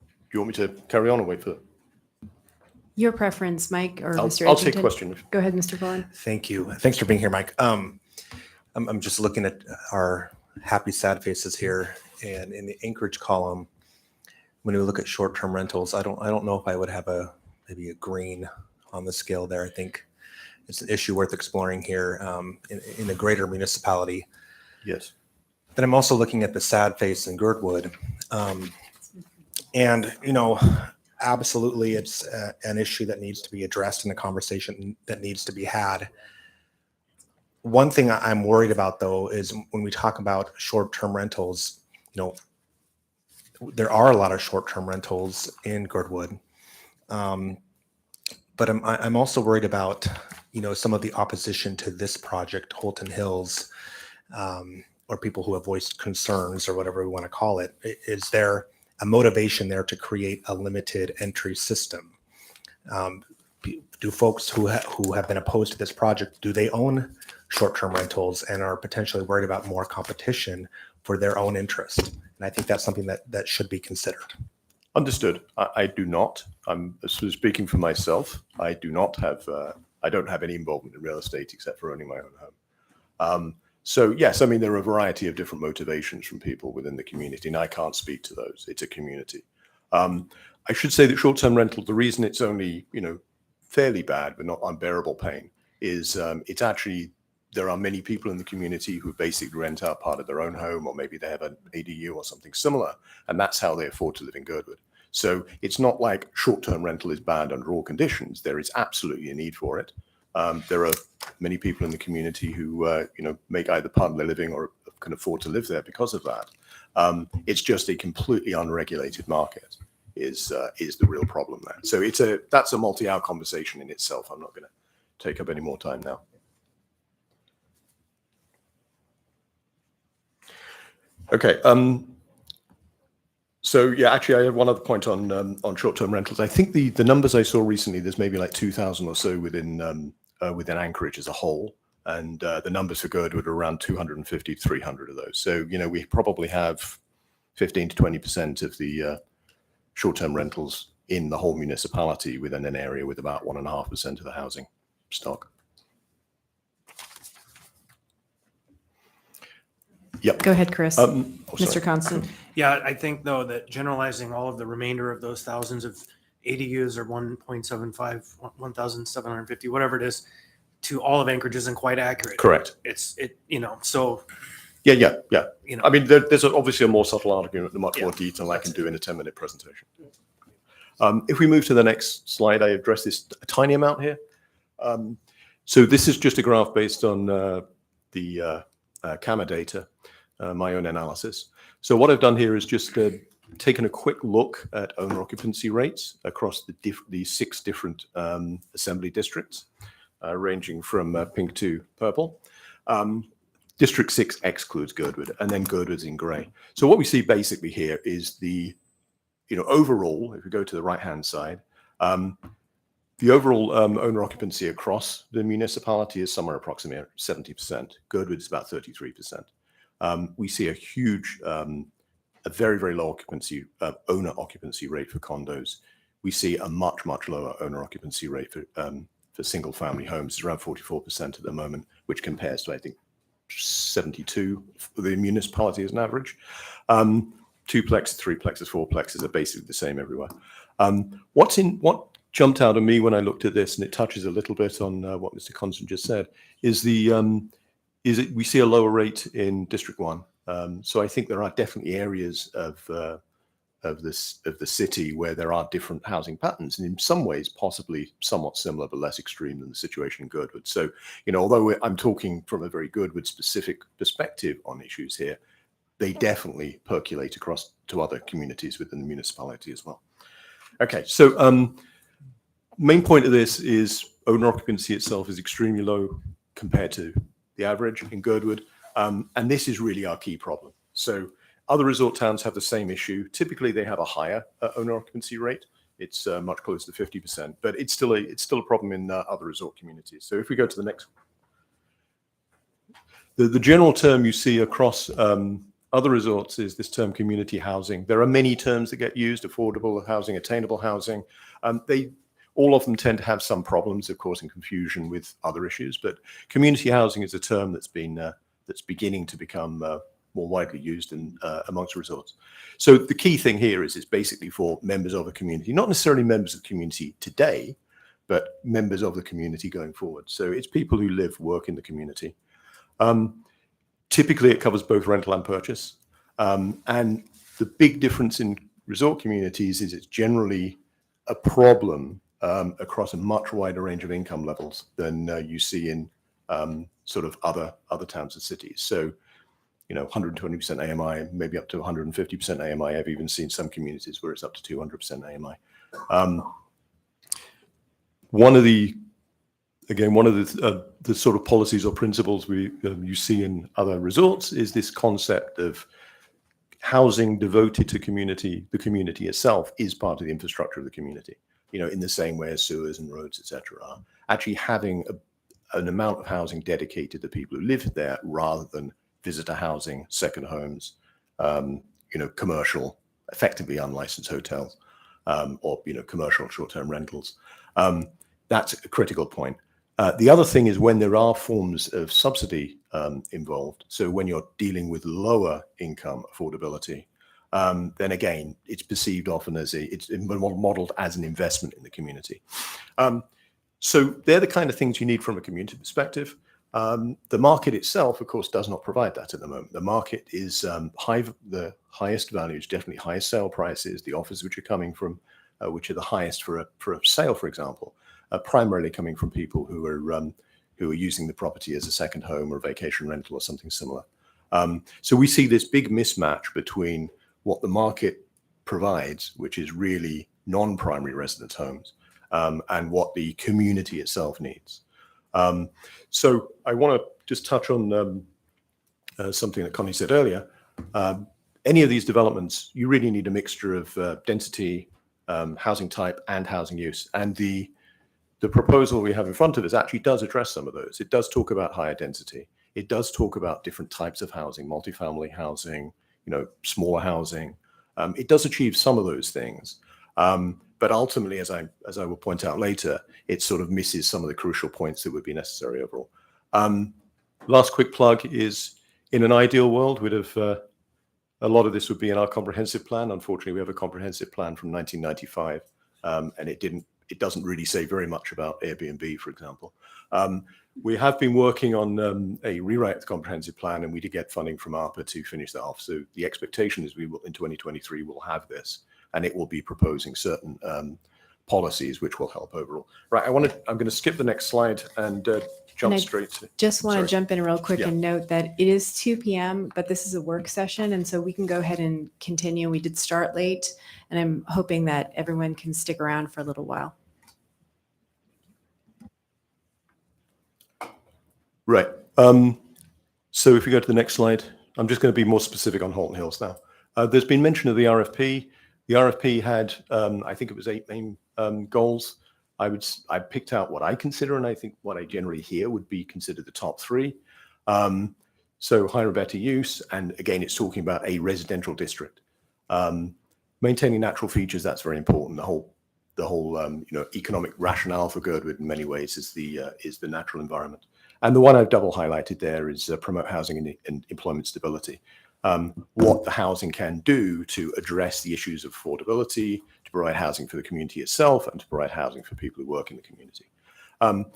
Do you want me to carry on or wait for? Your preference, Mike or Mr. I'll take Edgington? question. Go ahead, Mr. Bowen. Thank you. Thanks for being here, Mike. I'm just looking at our happy, sad faces here, and in the Anchorage column, when we look at short-term rentals, I don't know if I would have maybe a green on the scale there. I think it's an issue worth exploring here in the greater municipality. Yes. Then I'm also looking at the sad face in Girdwood. And, absolutely, it's an issue that needs to be addressed in a conversation that needs to be had. One thing I'm worried about, though, is when we talk about short-term rentals, there are a lot of short-term rentals in Girdwood. But I'm also worried about, some of the opposition to this project, Holtan Hills, or people who have voiced concerns or whatever we want to call it. Is there a motivation there to create a limited entry system? Do folks who have been opposed to this project, do they own short-term rentals and are potentially worried about more competition for their own interest? And I think that's something that should be considered. Understood. I do not. I'm speaking for myself. I do not have. I don't have any involvement in real estate except for owning my own home. So yes, I mean there are a variety of different motivations from people within the community, and I can't speak to those. It's a community. I should say that short-term rental, the reason it's only fairly bad but not unbearable pain is it's actually there are many people in the community who basically rent out part of their own home, or maybe they have an ADU or something similar, and that's how they afford to live in Girdwood. So it's not like short-term rental is banned under all conditions. There is absolutely a need for it. There are many people in the community who make either part of their living or can afford to live there because of that. It's just a completely unregulated market is the real problem there. So that's a multi-hour conversation in itself. I'm not going to take up any more time now. Okay. So yeah, actually, I have one other point on short-term rentals. I think the numbers I saw recently, there's maybe like 2,000 or so within Anchorage as a whole, and the numbers for Girdwood are around 250 to 300 of those. So we probably have 15 to 20% of the short-term rentals in the whole municipality within an area with about 1.5% of the housing stock. Yep. Go ahead, Chris. Mr. Sorry. Constant. Yeah, I think though that generalizing all of the remainder of those thousands of ADUs or 1.75, 1,750, whatever it is, to all of Anchorage isn't quite accurate. Correct. So. Yeah. I mean, there's obviously a more subtle argument, the much more detail I can do in a 10-minute presentation. If we move to the next slide, I address this a tiny amount here. So this is just a graph based on the CAMA data, my own analysis. So what I've done here is just taken a quick look at owner occupancy rates across the 6 different assembly districts, ranging from pink to purple. District 6 excludes Girdwood, and then Girdwood's in gray. So what we see basically here is the, overall, if we go to the right-hand side, the overall owner occupancy across the municipality is somewhere approximately 70%. Girdwood is about 33%. We see a huge, a very, very low occupancy, owner occupancy rate for condos. We see a much, much lower owner occupancy rate for single-family homes. It's around 44% at the moment, which compares to, I think, 72 for the municipality as an average. 2plexes, 3plexes, 4plexes are basically the same everywhere. What jumped out at me when I looked at this, and it touches a little bit on what Mr. Constant just said, is we see a lower rate in District 1. So I think there are definitely areas of of the city where there are different housing patterns, and in some ways possibly somewhat similar but less extreme than the situation in Girdwood. So, although I'm talking from a very Girdwood specific perspective on issues here, they definitely percolate across to other communities within the municipality as well. Okay, so main point of this is owner occupancy itself is extremely low compared to the average in Girdwood, and this is really our key problem. So other resort towns have the same issue. Typically, they have a higher owner occupancy rate. It's much closer to 50%, but it's still a problem in other resort communities. So if we go to the next, the general term you see across other resorts is this term community housing. There are many terms that get used: affordable housing, attainable housing. All of them tend to have some problems of causing confusion with other issues, but community housing is a term that's beginning to become more widely used amongst resorts. So the key thing here is it's basically for members of a community, not necessarily members of the community today, but members of the community going forward. So it's people who live, work in the community. Typically, it covers both rental and purchase. And the big difference in resort communities is it's generally a problem across a much wider range of income levels than you see in sort of other towns and cities. So, 120% AMI, maybe up to 150% AMI. I've even seen some communities where it's up to 200% AMI. One of the sort of policies or principles you see in other resorts is this concept of housing devoted to community. The community itself is part of the infrastructure of the community, in the same way as sewers and roads, etc. are. Actually having an amount of housing dedicated to people who live there rather than visitor housing, second homes, commercial, effectively unlicensed hotels, or commercial short-term rentals. That's a critical point. The other thing is when there are forms of subsidy involved, so when you're dealing with lower income affordability, then again, it's perceived often as it's modeled as an investment in the community. So they're the kind of things you need from a community perspective. The market itself, of course, does not provide that at the moment. The market is the highest values, definitely highest sale prices. The offers which are coming from, which are the highest for a sale, for example, are primarily coming from people who are using the property as a second home or a vacation rental or something similar. So we see this big mismatch between what the market provides, which is really non-primary residence homes, and what the community itself needs. So I want to just touch on something that Connie said earlier. Any of these developments, you really need a mixture of density, housing type, and housing use. And the proposal we have in front of us actually does address some of those. It does talk about higher density. It does talk about different types of housing, multifamily housing, smaller housing. It does achieve some of those things. But ultimately, as I will point out later, it sort of misses some of the crucial points that would be necessary overall. Last quick plug is, in an ideal world, we'd have a lot of this would be in our comprehensive plan. Unfortunately, we have a comprehensive plan from 1995, and it doesn't really say very much about Airbnb, for example. We have been working on a rewrite of the comprehensive plan, and we did get funding from ARPA to finish that off. So the expectation is we will, in 2023, we'll have this, and it will be proposing certain policies which will help overall. Right, I'm going to skip the next slide and jump straight to. Just want to jump in real quick Yeah. and note that it is 2 p.m., but this is a work session, and so we can go ahead and continue. We did start late, and I'm hoping that everyone can stick around for a little while. Right. So if we go to the next slide, I'm just going to be more specific on Holtan Hills now. There's been mention of the RFP. The RFP had, I think it was 8 main goals. I picked out what I consider, and I think what I generally hear would be considered the top 3. So higher and better use, and again, it's talking about a residential district. Maintaining natural features, that's very important. The whole economic rationale for Girdwood in many ways is the natural environment. And the one I've double highlighted there is promote housing and employment stability. What the housing can do to address the issues of affordability, to provide housing for the community itself, and to provide housing for people who work in the community. And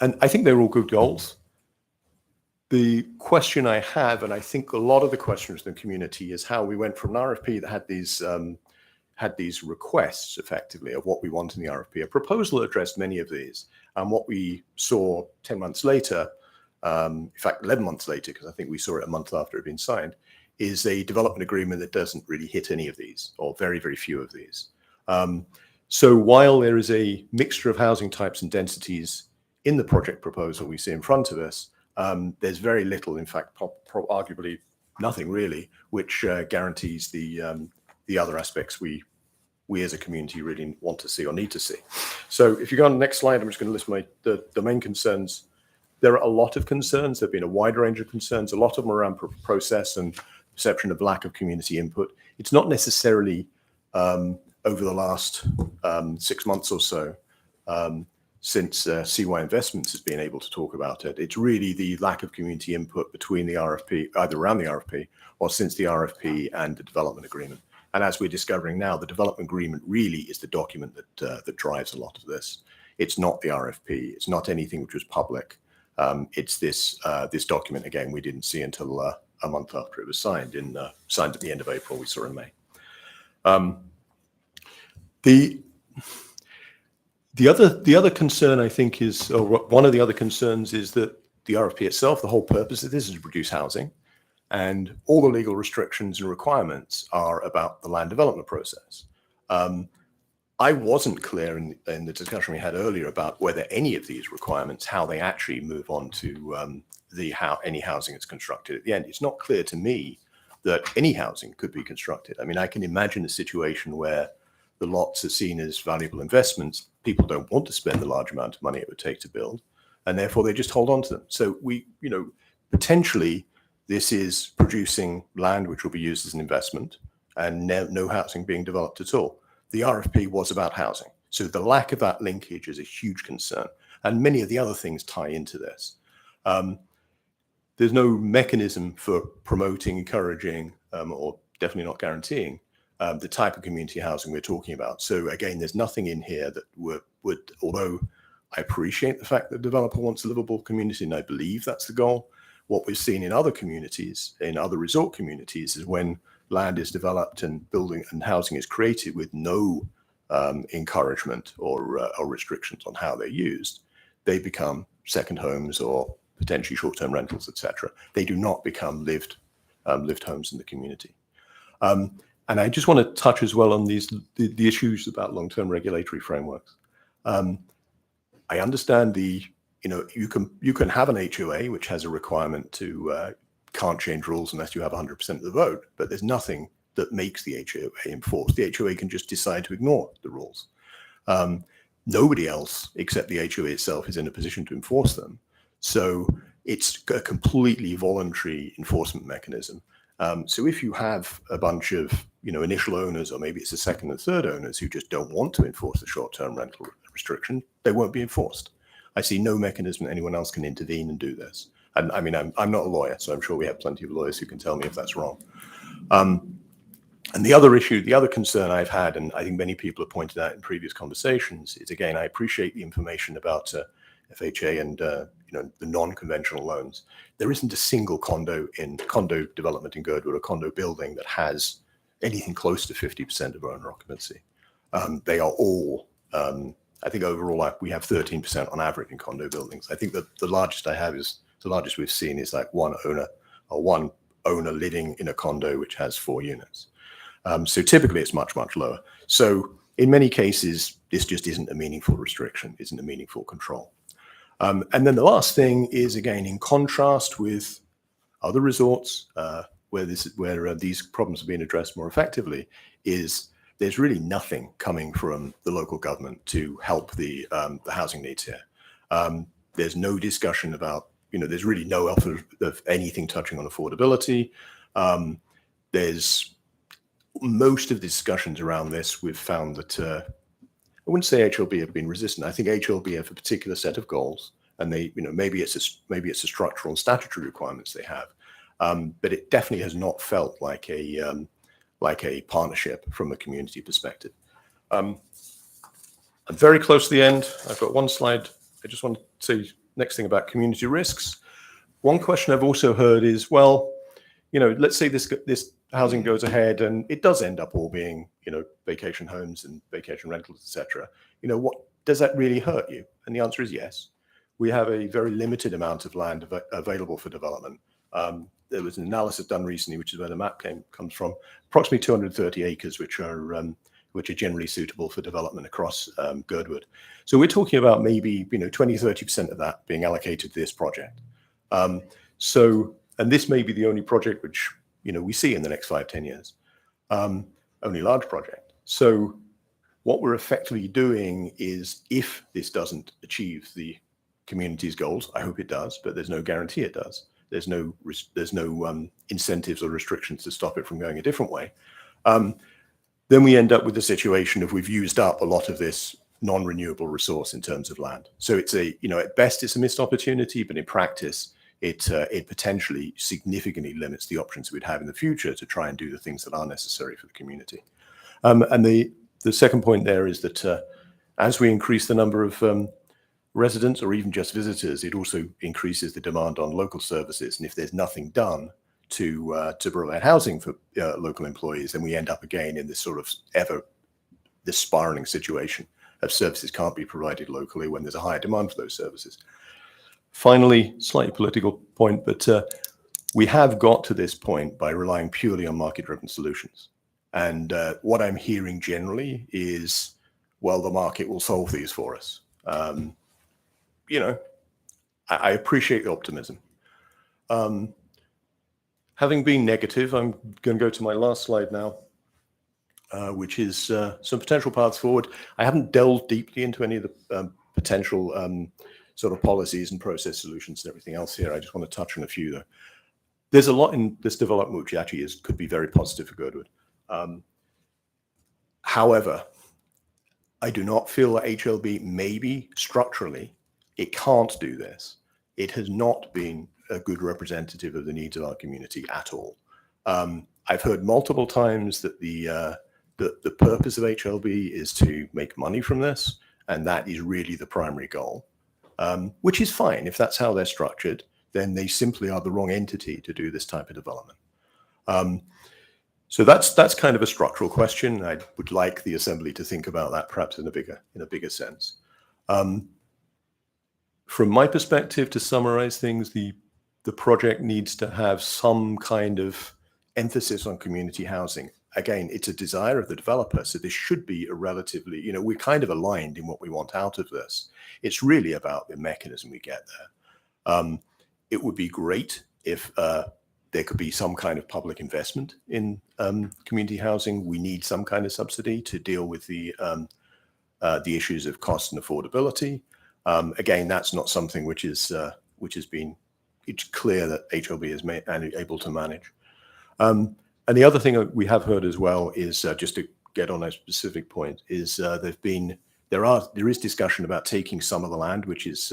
I think they're all good goals. The question I have, and I think a lot of the questions in the community, is how we went from an RFP that had these had these requests effectively of what we want in the RFP. A proposal addressed many of these. And what we saw 10 months later, in fact, 11 months later, because I think we saw it a month after it had been signed, is a development agreement that doesn't really hit any of these, or very, very few of these. So while there is a mixture of housing types and densities in the project proposal we see in front of us, there's very little, in fact, arguably nothing really, which guarantees the other aspects we as a community really want to see or need to see. So if you go on the next slide, I'm just going to list the main concerns. There are a lot of concerns. There have been a wide range of concerns, a lot of them around process and perception of lack of community input. It's not necessarily over the last 6 months or so since CY Investments has been able to talk about it. It's really the lack of community input between the RFP, either around the RFP or since the RFP and the development agreement. And as we're discovering now, the development agreement really is the document that drives a lot of this. It's not the RFP. It's not anything which was public. It's this document, again, we didn't see until a month after it was signed, signed at the end of April, we saw in May. The other concern, I think, is, or one of the other concerns is that the RFP itself, the whole purpose of this is to produce housing, and all the legal restrictions and requirements are about the land development process. I wasn't clear in the discussion we had earlier about whether any of these requirements, how they actually move on to how any housing is constructed at the end. It's not clear to me that any housing could be constructed. I mean, I can imagine a situation where the lots are seen as valuable investments. People don't want to spend the large amount of money it would take to build, and therefore they just hold on to them. So potentially this is producing land which will be used as an investment and no housing being developed at all. The RFP was about housing. So the lack of that linkage is a huge concern. And many of the other things tie into this. There's no mechanism for promoting, encouraging, or definitely not guaranteeing the type of community housing we're talking about. So again, there's nothing in here that would, although I appreciate the fact that the developer wants a livable community, and I believe that's the goal. What we've seen in other communities, in other resort communities, is when land is developed and building and housing is created with no encouragement or restrictions on how they're used, they become second homes or potentially short-term rentals, etc. They do not become lived homes in the community. And I just want to touch as well on the issues about long-term regulatory frameworks. I understand you can have an HOA which has a requirement to can't change rules unless you have 100% of the vote, but there's nothing that makes the HOA enforced. The HOA can just decide to ignore the rules. Nobody else except the HOA itself is in a position to enforce them. So it's a completely voluntary enforcement mechanism. So if you have a bunch of initial owners, or maybe it's the second and third owners who just don't want to enforce the short-term rental restriction, they won't be enforced. I see no mechanism that anyone else can intervene and do this. And I mean, I'm not a lawyer, so I'm sure we have plenty of lawyers who can tell me if that's wrong. And the other issue, the other concern I've had, and I think many people have pointed out in previous conversations, is again, I appreciate the information about FHA and the non-conventional loans. There isn't a single condo development in Girdwood or condo building that has anything close to 50% of owner occupancy. They are all, I think overall we have 13% on average in condo buildings. I think that the largest we've seen is like one owner living in a condo which has 4 units. So typically it's much, much lower. So in many cases, this just isn't a meaningful restriction, isn't a meaningful control. And then the last thing is, again, in contrast with other resorts where these problems are being addressed more effectively, is there's really nothing coming from the local government to help the housing needs here. There's no discussion about, there's really no offer of anything touching on affordability. There's most of the discussions around this, we've found that I wouldn't say HLB have been resistant. I think HLB have a particular set of goals, and they, maybe it's a structural and statutory requirements they have, but it definitely has not felt like a partnership from a community perspective. I'm very close to the end. I've got one slide. I just want to say next thing about community risks. One question I've also heard is, well, let's say this housing goes ahead and it does end up all being, vacation homes and vacation rentals, etc. What does that really hurt you? And the answer is yes. We have a very limited amount of land available for development. There was an analysis done recently, which is where the map comes from. Approximately 230 acres, which are generally suitable for development across Girdwood. So we're talking about maybe 20-30% of that being allocated to this project. And this may be the only project which we see in the next 5-10 years, only large project. So what we're effectively doing is, if this doesn't achieve the community's goals, I hope it does, but there's no guarantee it does. There's no incentives or restrictions to stop it from going a different way. Then we end up with the situation of we've used up a lot of this non-renewable resource in terms of land. So it's at best it's a missed opportunity, but in practice, it potentially significantly limits the options we'd have in the future to try and do the things that are necessary for the community. And the second point there is that as we increase the number of residents or even just visitors, it also increases the demand on local services. And if there's nothing done to provide housing for local employees, then we end up again in this sort of this spiraling situation of services can't be provided locally when there's a higher demand for those services. Finally, slightly political point, but we have got to this point by relying purely on market-driven solutions. And what I'm hearing generally is, well, the market will solve these for us. I appreciate the optimism. Having been negative, I'm going to go to my last slide now, which is some potential paths forward. I haven't delved deeply into any of the potential sort of policies and process solutions and everything else here. I just want to touch on a few, though. There's a lot in this development which actually could be very positive for Girdwood. However, I do not feel that HLB, maybe structurally, it can't do this. It has not been a good representative of the needs of our community at all. I've heard multiple times that the purpose of HLB is to make money from this, and that is really the primary goal, which is fine. If that's how they're structured, then they simply are the wrong entity to do this type of development. So that's kind of a structural question. I would like the Assembly to think about that perhaps in a bigger sense. From my perspective, to summarize things, the project needs to have some kind of emphasis on community housing. Again, it's a desire of the developer, so this should be a relatively, we're kind of aligned in what we want out of this. It's really about the mechanism we get there. It would be great if there could be some kind of public investment in community housing. We need some kind of subsidy to deal with the issues of cost and affordability. Again, that's not something which has been, it's clear that HLB is able to manage. And the other thing we have heard as well is, just to get on a specific point, is there is discussion about taking some of the land which is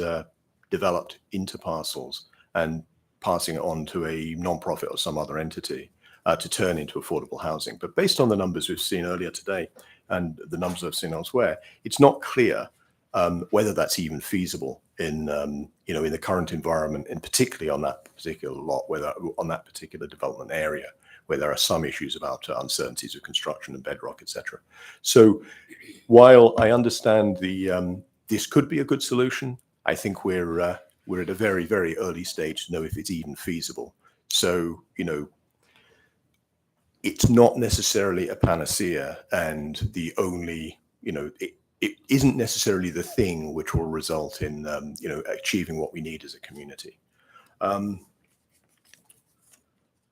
developed into parcels and passing it on to a non-profit or some other entity to turn into affordable housing. But based on the numbers we've seen earlier today and the numbers I've seen elsewhere, it's not clear whether that's even feasible in the current environment, and particularly on that particular lot, whether on that particular development area, where there are some issues about uncertainties of construction and bedrock, etc. So while I understand this could be a good solution, I think we're at a very, very early stage to know if it's even feasible. So, it's not necessarily a panacea, and the only, it isn't necessarily the thing which will result in, achieving what we need as a community.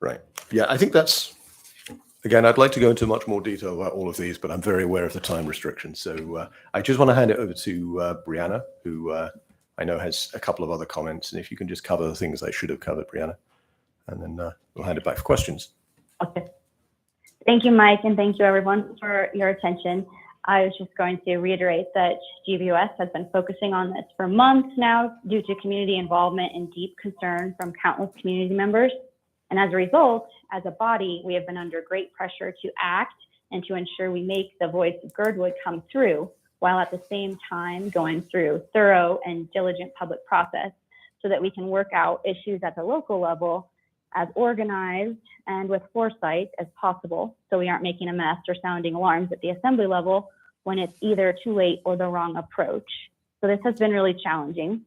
Right. Yeah, I think that's, again, I'd like to go into much more detail about all of these, but I'm very aware of the time restrictions. So I just want to hand it over to Brianna, who I know has a couple of other comments. And if you can just cover the things I should have covered, Brianna, and then we'll hand it back for questions. Okay. Thank you, Mike, and thank you, everyone, for your attention. I was just going to reiterate that GBOS has been focusing on this for months now due to community involvement and deep concern from countless community members. And as a result, as a body, we have been under great pressure to act and to ensure we make the voice of Girdwood come through, while at the same time going through thorough and diligent public process so that we can work out issues at the local level as organized and with foresight as possible, so we aren't making a mess or sounding alarms at the assembly level when it's either too late or the wrong approach. So this has been really challenging.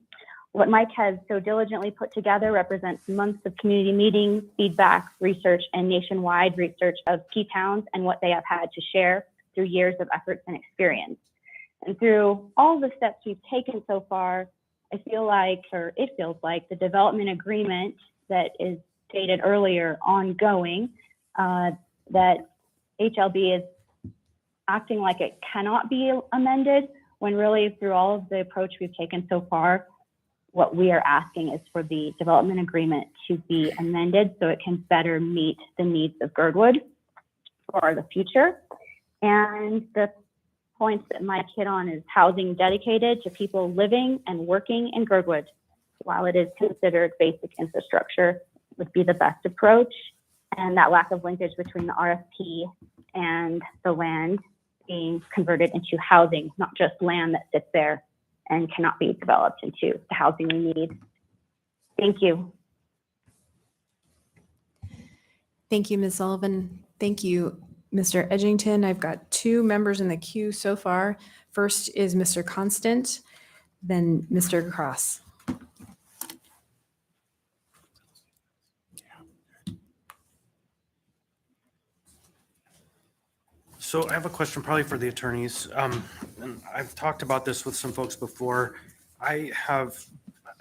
What Mike has so diligently put together represents months of community meetings, feedback, research, and nationwide research of key towns and what they have had to share through years of efforts and experience. And through all the steps we've taken so far, it feels like the development agreement that is stated earlier, ongoing, that HLB is acting like it cannot be amended, when really through all of the approach we've taken so far, what we are asking is for the development agreement to be amended so it can better meet the needs of Girdwood for the future. And the points that Mike hit on is housing dedicated to people living and working in Girdwood, while it is considered basic infrastructure, would be the best approach. And that lack of linkage between the RFP and the land being converted into housing, not just land that sits there and cannot be developed into the housing we need. Thank you. Thank you, Ms. Sullivan. Thank you, Mr. Edgington. I've got 2 members in the queue so far. First is Mr. Constant, then Mr. Cross. So I have a question probably for the attorneys. And I've talked about this with some folks before. I have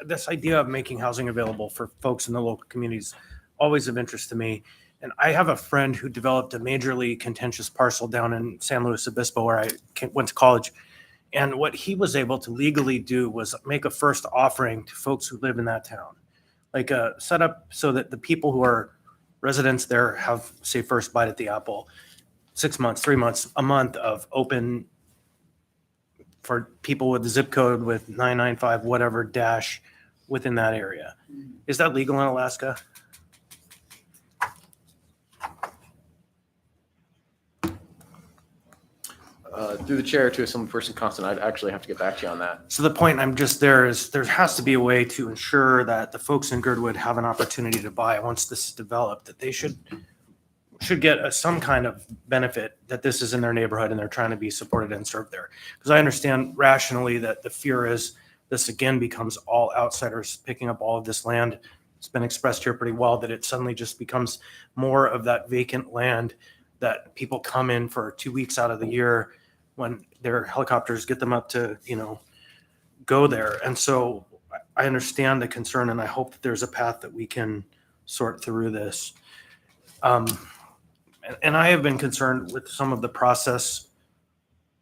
this idea of making housing available for folks in the local communities, always of interest to me. And I have a friend who developed a majorly contentious parcel down in San Luis Obispo where I went to college. And what he was able to legally do was make a first offering to folks who live in that town. Like a setup so that the people who are residents there have, say, first bite at the apple. 6 months, 3 months, a month of open for people with the zip code with 995 whatever dash within that area. Is that legal in Alaska? Through the chair to Assemblyperson Constant, I'd actually have to get back to you on that. So the point I'm just there is there has to be a way to ensure that the folks in Girdwood have an opportunity to buy once this is developed, that they should get some kind of benefit that this is in their neighborhood and they're trying to be supported and served there. Because I understand rationally that the fear is this again becomes all outsiders picking up all of this land. It's been expressed here pretty well that it suddenly just becomes more of that vacant land that people come in for 2 weeks out of the year when their helicopters get them up to, go there. And so I understand the concern and I hope that there's a path that we can sort through this. And I have been concerned with some of the process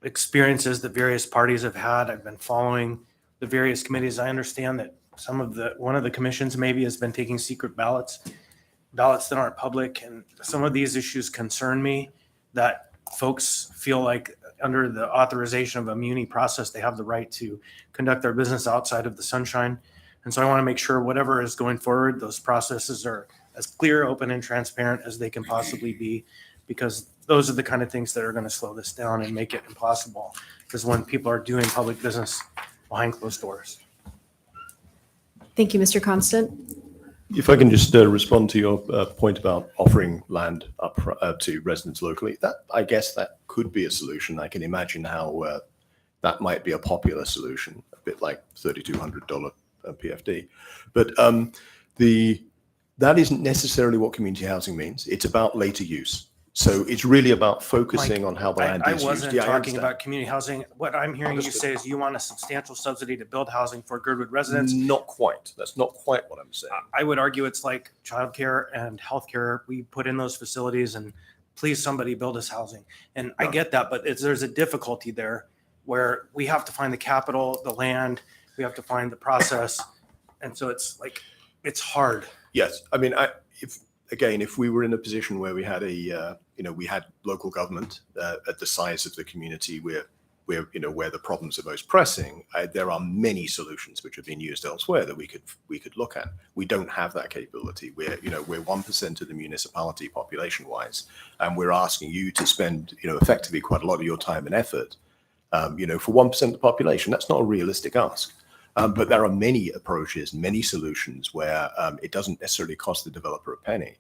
experiences that various parties have had. I've been following the various committees. I understand that one of the commissions maybe has been taking secret ballots that aren't public. And some of these issues concern me, that folks feel like under the authorization of a muni process, they have the right to conduct their business outside of the sunshine. And so I want to make sure whatever is going forward, those processes are as clear, open, and transparent as they can possibly be, because those are the kind of things that are going to slow this down and make it impossible. Because when people are doing public business behind closed doors. Thank you, Mr. Constant. If I can just respond to your point about offering land up to residents locally, I guess that could be a solution. I can imagine how that might be a popular solution, a bit like $3,200 PFD. But that isn't necessarily what community housing means. It's about later use. So it's really about focusing on how the land is used. I wasn't talking about community housing. What I'm hearing you say is you want a substantial subsidy to build housing for Girdwood residents. Not quite. That's not quite what I'm saying. I would argue it's like childcare and healthcare. We put in those facilities and please somebody build us housing. And I get that, but there's a difficulty there where we have to find the capital, the land, we have to find the process. And so it's like, it's hard. Yes. I mean, if we were in a position where we had we had local government at the size of the community where the problems are most pressing, there are many solutions which have been used elsewhere that we could look at. We don't have that capability. We're 1% of the municipality population wise, and we're asking you to spend effectively quite a lot of your time and effort, for 1% of the population. That's not a realistic ask. But there are many approaches, many solutions where it doesn't necessarily cost the developer a penny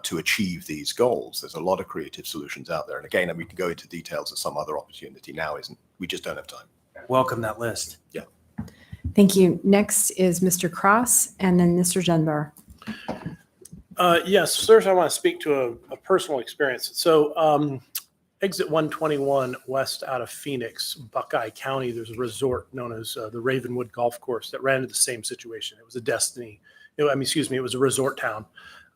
to achieve these goals. There's a lot of creative solutions out there. And again, we can go into details of some other opportunity now, we just don't have time. Welcome that list. Yeah. Thank you. Next is Mr. Cross and then Mr. Dunbar. Yes, first I want to speak to a personal experience. So exit 121 west out of Phoenix, Buckeye County, there's a resort known as the Ravenwood Golf Course that ran into the same situation. It was a destiny. It was a resort town.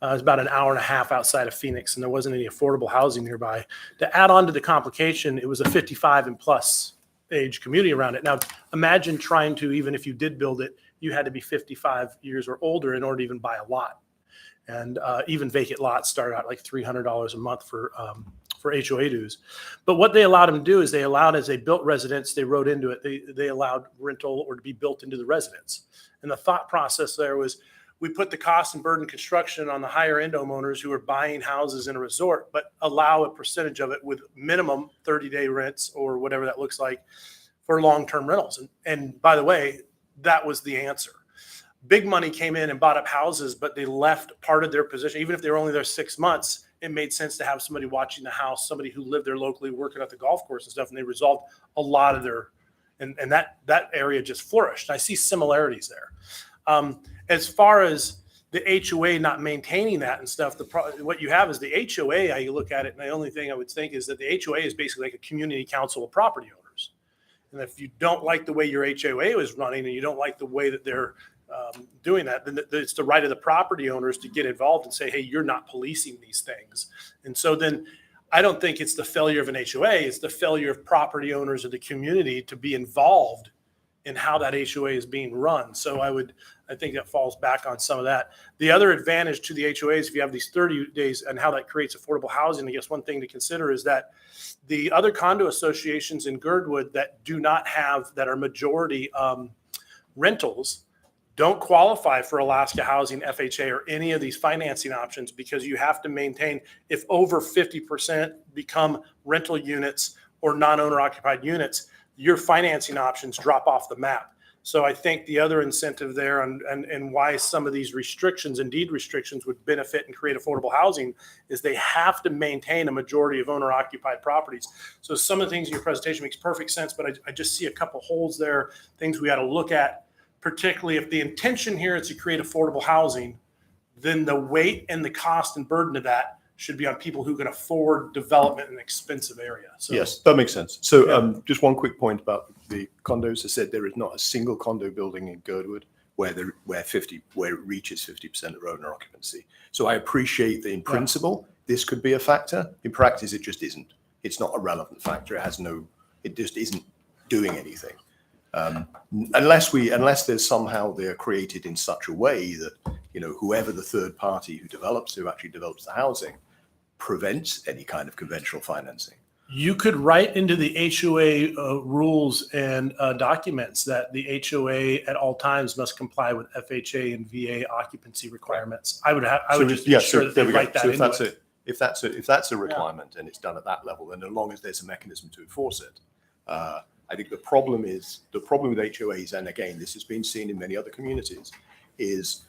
It was about an hour and a half outside of Phoenix, and there wasn't any affordable housing nearby. To add on to the complication, it was a 55 and plus age community around it. Now, imagine trying to, even if you did build it, you had to be 55 years or older in order to even buy a lot. And even vacant lots start out like $300 a month for HOA dues. But what they allowed them to do is they allowed, as they built residence, they wrote into it, they allowed rental or to be built into the residence. And the thought process there was, we put the cost and burden construction on the higher end homeowners who are buying houses in a resort, but allow a percentage of it with minimum 30-day rents or whatever that looks like for long-term rentals. And by the way, that was the answer. Big money came in and bought up houses, but they left part of their position. Even if they were only there 6 months, it made sense to have somebody watching the house, somebody who lived there locally, working at the golf course and stuff. And they resolved a lot of their, and that area just flourished. I see similarities there. As far as the HOA not maintaining that and stuff, what you have is the HOA, how you look at it. And the only thing I would think is that the HOA is basically like a community council of property owners. And if you don't like the way your HOA is running and you don't like the way that they're doing that, then it's the right of the property owners to get involved and say, hey, you're not policing these things. And so then I don't think it's the failure of an HOA, it's the failure of property owners of the community to be involved in how that HOA is being run. So I think that falls back on some of that. The other advantage to the HOAs, if you have these 30 days and how that creates affordable housing, I guess one thing to consider is that the other condo associations in Girdwood that do not have, that are majority rentals, don't qualify for Alaska Housing, FHA, or any of these financing options because you have to maintain, if over 50% become rental units or non-owner occupied units, your financing options drop off the map. So I think the other incentive there and why some of these restrictions and deed restrictions would benefit and create affordable housing is they have to maintain a majority of owner occupied properties. So some of the things in your presentation makes perfect sense, but I just see a couple holes there, things we got to look at. Particularly if the intention here is to create affordable housing, then the weight and the cost and burden of that should be on people who can afford development in an expensive area. So, yes, that makes sense. So Yeah. just one quick point about the condos. I said there is not a single condo building in Girdwood where it reaches 50% of owner occupancy. So I appreciate that in principle, this could be a factor. In practice, it just isn't. It's not a relevant factor. It just isn't doing anything. Unless there's somehow they're created in such a way that, whoever the third party who actually develops the housing prevents any kind of conventional financing. You could write into the HOA rules and documents that the HOA at all times must comply with FHA and VA occupancy requirements. I would just make sure that they write that into it. If that's a requirement and it's done at that level, then as long as there's a mechanism to enforce it, I think the problem with HOAs, and again, this has been seen in many other communities, is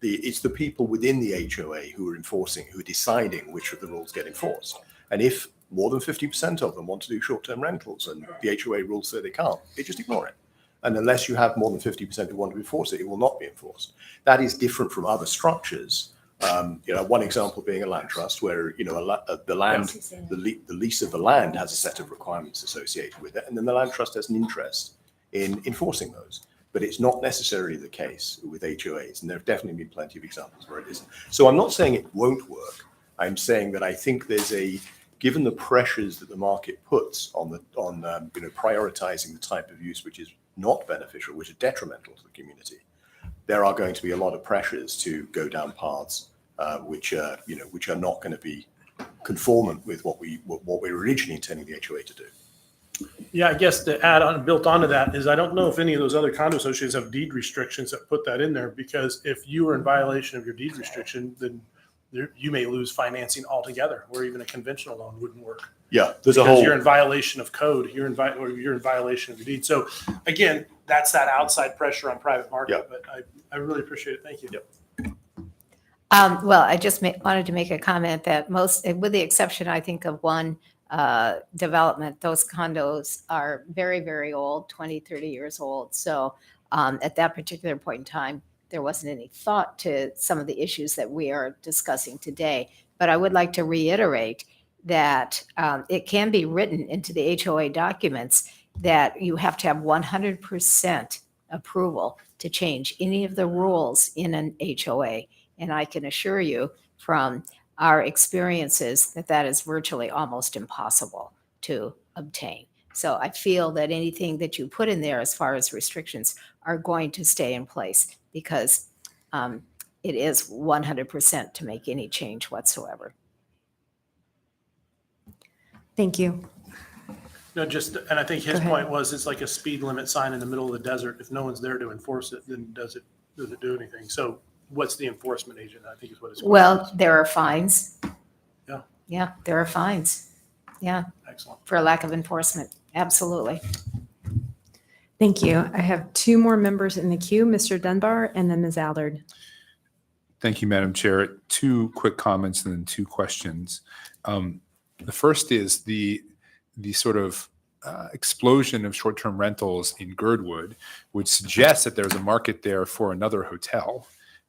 it's the people within the HOA who are deciding which of the rules get enforced. And if more than 50% of them want to do short-term rentals and the HOA rules say they can't, they just ignore it. And unless you have more than 50% who want to enforce it, it will not be enforced. That is different from other structures. One example being a land trust where, the lease of the land has a set of requirements associated with it. And then the land trust has an interest in enforcing those. But it's not necessarily the case with HOAs. And there have definitely been plenty of examples where it isn't. So I'm not saying it won't work. I'm saying that I think given the pressures that the market puts on prioritizing the type of use which is not beneficial, which is detrimental to the community, there are going to be a lot of pressures to go down paths which are not going to be conformant with what we were originally intending the HOA to do. Yeah, I guess to add on, built onto that is I don't know if any of those other condo associations have deed restrictions that put that in there, because if you were in violation of your deed restriction, then you may lose financing altogether, where even a conventional loan wouldn't work. Yeah, there's a Because whole. you're in violation of code, you're in violation of your deed. So again, that's that outside pressure on private market, Yeah. but I really appreciate it. Thank you. Yep. Well, I just wanted to make a comment that most, with the exception, I think, of one development, those condos are very, very old, 20, 30 years old. So at that particular point in time, there wasn't any thought to some of the issues that we are discussing today. But I would like to reiterate that it can be written into the HOA documents that you have to have 100% approval to change any of the rules in an HOA. And I can assure you from our experiences that that is virtually almost impossible to obtain. So I feel that anything that you put in there as far as restrictions are going to stay in place because it is 100% to make any change whatsoever. Thank you. No, just, and I think his Go ahead. point was it's like a speed limit sign in the middle of the desert. If no one's there to enforce it, then does it do anything? So what's the enforcement agent? I think is what it's. Well, there are fines. Yeah. Yeah, there are fines. Yeah, Excellent. for lack of enforcement. Absolutely. Thank you. I have two more members in the queue, Mr. Dunbar and then Ms. Allard. Thank you, Madam Chair. Two quick comments and then two questions. The first is the sort of explosion of short-term rentals in Girdwood would suggest that there's a market there for another hotel.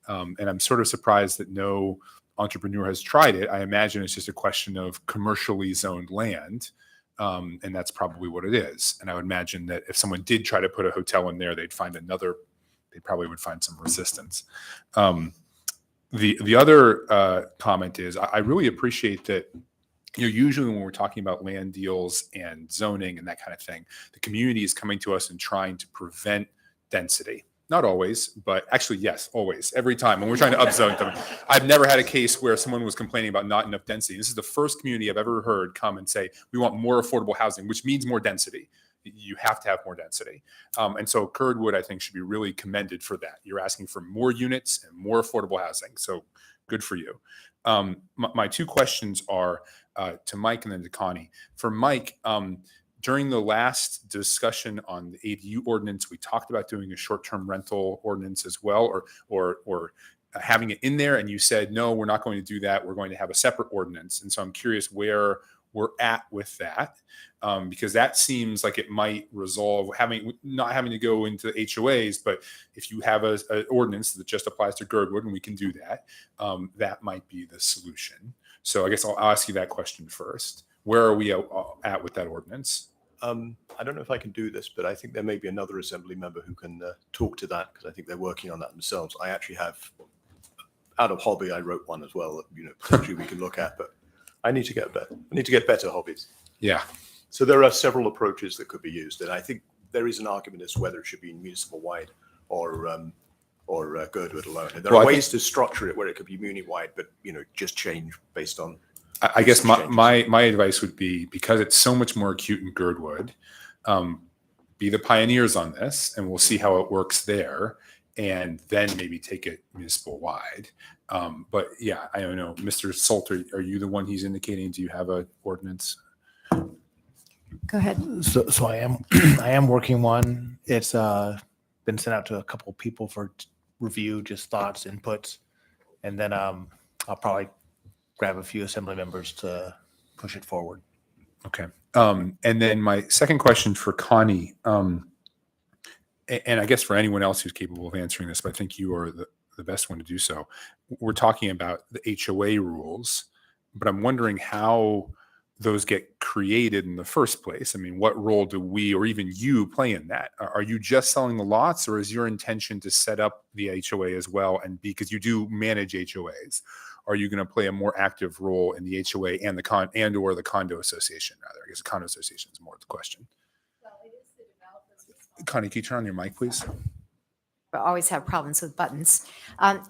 And I'm sort of surprised that no entrepreneur has tried it. I imagine it's just a question of commercially zoned land. And that's probably what it is. And I would imagine that if someone did try to put a hotel in there, they probably would find some resistance. The other comment is I really appreciate that, usually when we're talking about land deals and zoning and that kind of thing, the community is coming to us and trying to prevent density. Not always, but actually, yes, always. Every time when we're trying to upzone them. I've never had a case where someone was complaining about not enough density. This is the first community I've ever heard come and say, we want more affordable housing, which means more density. You have to have more density. And so Girdwood, I think, should be really commended for that. You're asking for more units and more affordable housing. So good for you. My two questions are to Mike and then to Connie. For Mike, during the last discussion on the ADU ordinance, we talked about doing a short-term rental ordinance as well, or having it in there. And you said, no, we're not going to do that. We're going to have a separate ordinance. And so I'm curious where we're at with that, because that seems like it might resolve not having to go into HOAs, but if you have an ordinance that just applies to Girdwood, and we can do that, that might be the solution. So I guess I'll ask you that question first. Where are we at with that ordinance? I don't know if I can do this, but I think there may be another assembly member who can talk to that because I think they're working on that themselves. I actually have, out of hobby, I wrote one as well that potentially we can look at, but I need to get better. I need to get better hobbies. Yeah. So there are several approaches that could be used, and I think there is an argument as to whether it should be municipal wide or Girdwood alone. And there are ways to structure it where it could be muni wide, but just change based on. I guess my advice would be, because it's so much more acute in Girdwood, be the pioneers on this, and we'll see how it works there, and then maybe take it municipal wide. But yeah, I don't know, Mr. Salter, are you the one he's indicating? Do you have an ordinance? Go ahead. So I am working one. It's been sent out to a couple of people for review, just thoughts, inputs, and then I'll probably grab a few assembly members to push it forward. Okay. And then my second question for Connie, and I guess for anyone else who's capable of answering this, but I think you are the best one to do so. We're talking about the HOA rules, but I'm wondering how those get created in the first place. I mean, what role do we, or even you, play in that? Are you just selling the lots, or is your intention to set up the HOA as well? And because you do manage HOAs, are you going to play a more active role in the HOA and or the condo association, rather? I guess the condo association is more the question. Well, it is the developer's Connie, can you turn on your mic, please? I always have problems with buttons.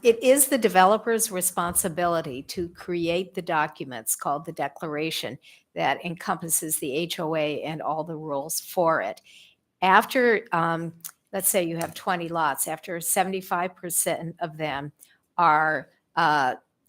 It is the developer's responsibility to create the documents called the declaration that encompasses the HOA and all the rules for it. After, let's say you have 20 lots, after 75% of them are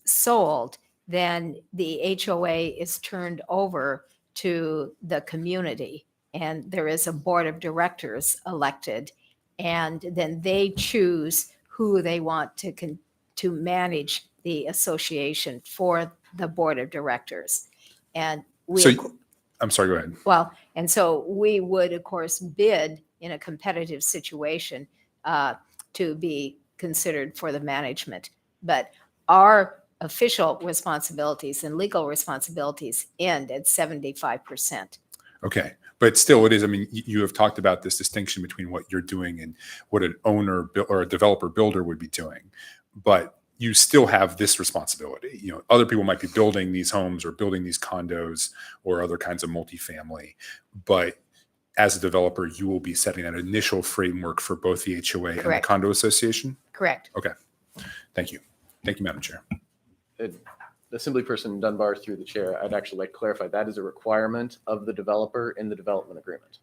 sold, then the HOA is turned over to the community, and there is a board of directors elected, and then they choose who they want to manage the association for the board of directors. And we, So I'm sorry, go ahead. well, and so we would, of course, bid in a competitive situation to be considered for the management. But our official responsibilities and legal responsibilities end at 75%. Okay. But still, it is. I mean, you have talked about this distinction between what you're doing and what an owner or a developer builder would be doing. But you still have this responsibility. You know, other people might be building these homes or building these condos or other kinds of multifamily. But as a developer, you will be setting that initial framework for both the HOA and the Correct. condo association. Correct. Okay. Thank you. Thank you, Madam Chair. Assemblyperson Dunbar, through the chair, I'd actually like to clarify that is a requirement of the developer in the development agreement.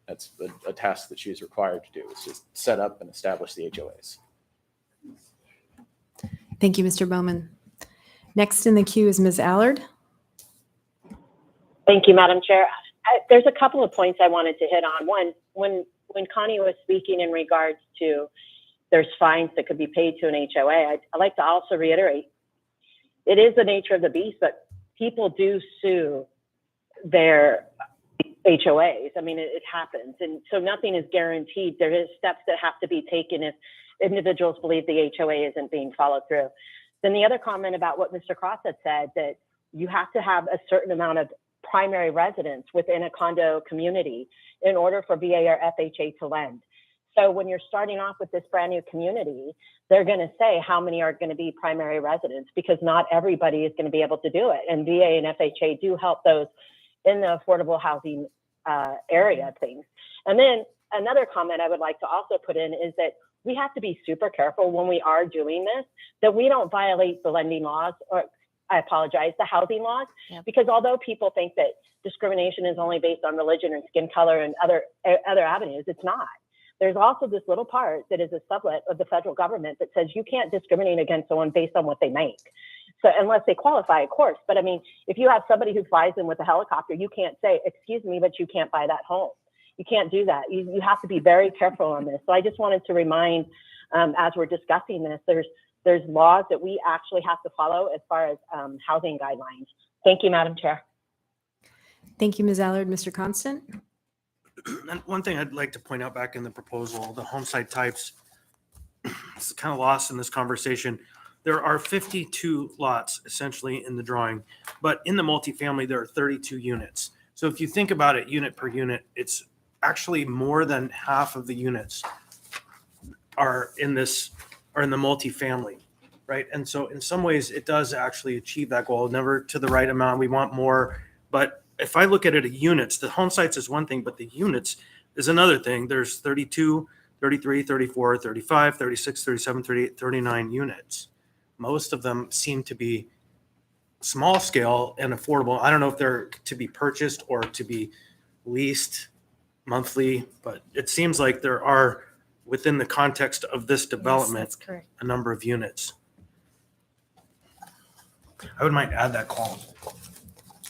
That's a task that she is required to do, is just set up and establish the HOAs. Thank you, Mr. Bowman. Next in the queue is Ms. Allard. Thank you, Madam Chair. There's a couple of points I wanted to hit on. One, when Connie was speaking in regards to there's fines that could be paid to an HOA, I'd like to also reiterate, it is the nature of the beast, but people do sue their HOAs. I mean, it happens. And so nothing is guaranteed. There is steps that have to be taken if individuals believe the HOA isn't being followed through. Then the other comment about what Mr. Cross had said, that you have to have a certain amount of primary residence within a condo community in order for VA or FHA to lend. So when you're starting off with this brand new community, they're going to say how many are going to be primary residents, because not everybody is going to be able to do it. And VA and FHA do help those in the affordable housing area of things. And then another comment I would like to also put in is that we have to be super careful when we are doing this, that we don't violate the lending laws, or I apologize, the housing laws, because although people think that discrimination is only based on religion and skin color and other avenues, it's not. There's also this little part that is a sublet of the federal government that says you can't discriminate against someone based on what they make. So unless they qualify, of course. But I mean, if you have somebody who flies in with a helicopter, you can't say, excuse me, but you can't buy that home. You can't do that. You have to be very careful on this. So I just wanted to remind, as we're discussing this, there's laws that we actually have to follow as far as housing guidelines. Thank you, Madam Chair. Thank you, Ms. Allard. Mr. Constant? And one thing I'd like to point out back in the proposal, the home site types, it's kind of lost in this conversation. There are 52 lots essentially in the drawing, but in the multifamily, there are 32 units. So if you think about it unit per unit, it's actually more than half of the units are in the multifamily, right? And so in some ways it does actually achieve that goal, never to the right amount. We want more, but if I look at it at units, the home sites is one thing, but the units is another thing. There's 32, 33, 34, 35, 36, 37, 38, 39 units. Most of them seem to be small scale and affordable. I don't know if they're to be purchased or to be leased monthly, but it seems like there are, within the context of this development, Yes, that's correct. a number of units. I would might add that column.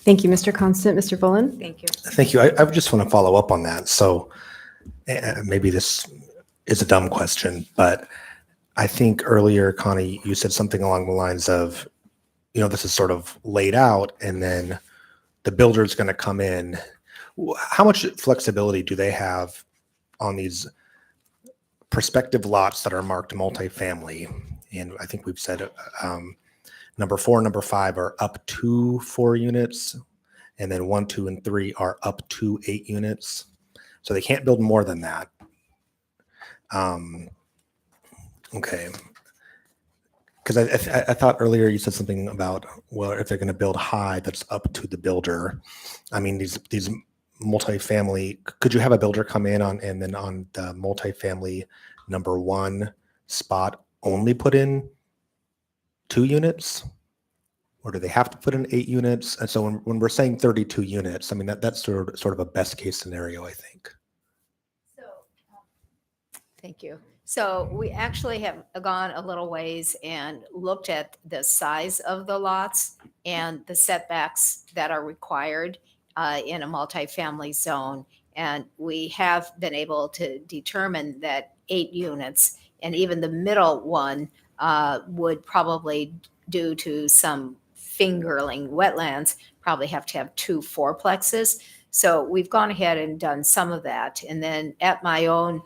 Thank you, Mr. Constant. Mr. Bullen? Thank you. Thank you. I just want to follow up on that. So maybe this is a dumb question, but I think earlier, Connie, you said something along the lines of, this is sort of laid out and then the builder's going to come in. How much flexibility do they have on these prospective lots that are marked multifamily? And I think we've said number 4 and number 5 are up to 4 units. And then 1, 2, and 3 are up to 8 units. So they can't build more than that. Okay. Because I thought earlier you said something about, well, if they're going to build high, that's up to the builder. I mean, these multifamily, could you have a builder come in and then on the multifamily number 1 spot only put in 2 units? Or do they have to put in 8 units? And so when we're saying 32 units, I mean, that's sort of a best case scenario, I think. Thank you. So we actually have gone a little ways and looked at the size of the lots and the setbacks that are required in a multifamily zone. And we have been able to determine that 8 units, and even the middle one would probably, due to some fingerling wetlands, probably have to have 2 fourplexes. So we've gone ahead and done some of that. And then at my own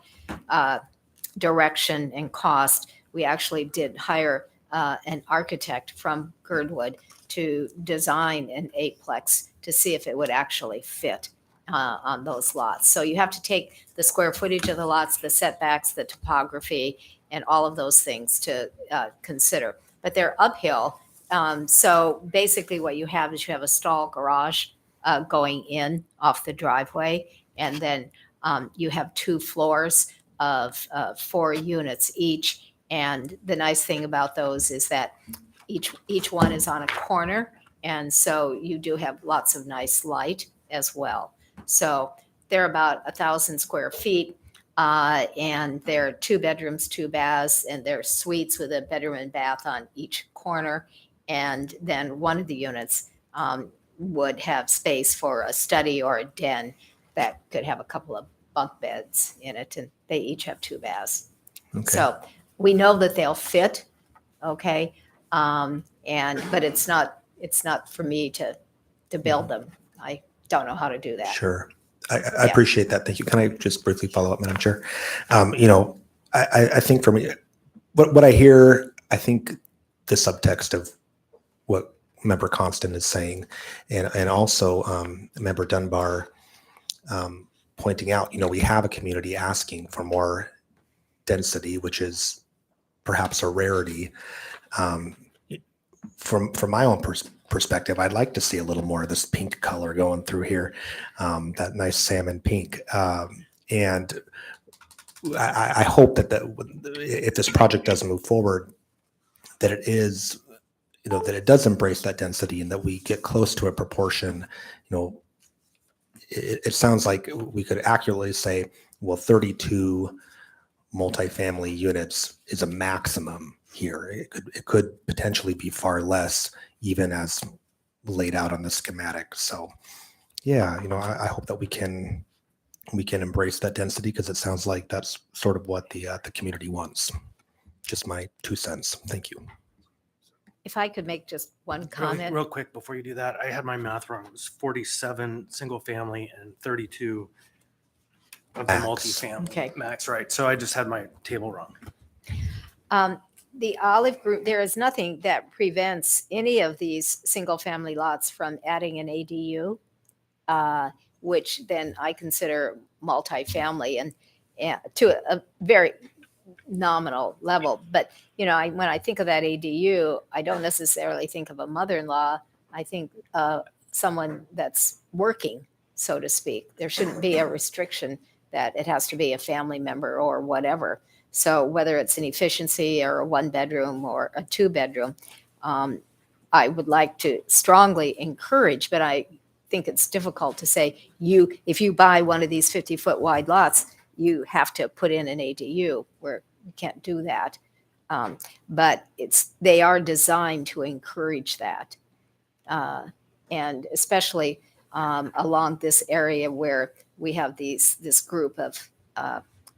direction and cost, we actually did hire an architect from Girdwood to design an 8-plex to see if it would actually fit on those lots. So you have to take the square footage of the lots, the setbacks, the topography, and all of those things to consider. But they're uphill. So basically what you have is you have a stall garage going in off the driveway, and then you have 2 floors of 4 units each. And the nice thing about those is that each one is on a corner, and so you do have lots of nice light as well. So they're about 1,000 square feet, and they're 2 bedrooms, 2 baths, and they're suites with a bedroom and bath on each corner. And then one of the units would have space for a study or a den that could have a couple of bunk beds in it, and they each have 2 baths. Okay. So we know that they'll fit, okay, but it's not for me to build them. I don't know how to do that. Sure. I appreciate that. Thank you. Can I just briefly follow up, Madam Chair? I think for me, what I hear, I think the subtext of what Member Constant is saying, and also Member Dunbar pointing out, we have a community asking for more density, which is perhaps a rarity. From my own perspective, I'd like to see a little more of this pink color going through here, that nice salmon pink. And I hope that if this project does move forward, that it is, that it does embrace that density, and that we get close to a proportion. It sounds like we could accurately say, well, 32 multifamily units is a maximum here. It could potentially be far less, even as laid out on the schematic. So yeah, I hope that we can embrace that density, because it sounds like that's sort of what the community wants. Just my 2 cents. Thank you. If I could make just one comment. Real quick before you do that, I had my math wrong. It was 47 single family and 32 of the Max. multifamily. Okay. Max, right. So I just had my table wrong. The Olive Group, there is nothing that prevents any of these single-family lots from adding an ADU, which then I consider multifamily, and to a very nominal level. But, when I think of that ADU, I don't necessarily think of a mother-in-law. I think someone that's working, so to speak. There shouldn't be a restriction that it has to be a family member or whatever. So whether it's an efficiency or a 1-bedroom or a 2-bedroom, I would like to strongly encourage, but I think it's difficult to say, if you buy one of these 50-foot wide lots, you have to put in an ADU, where you can't do that. But they are designed to encourage that. And especially along this area where we have this group of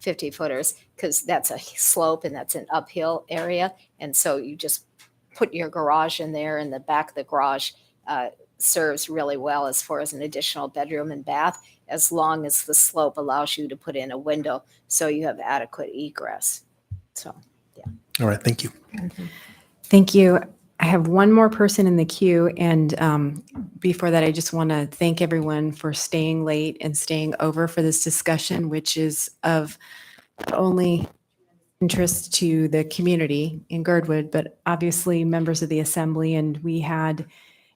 50-footers, because that's a slope and that's an uphill area. And so you just put your garage in there, and the back of the garage serves really well as far as an additional bedroom and bath, as long as the slope allows you to put in a window so you have adequate egress. So, yeah. All right. Thank you. Thank you. I have one more person in the queue, and before that, I just want to thank everyone for staying late and staying over for this discussion, which is of not only interest to the community in Girdwood, but obviously members of the assembly. And we had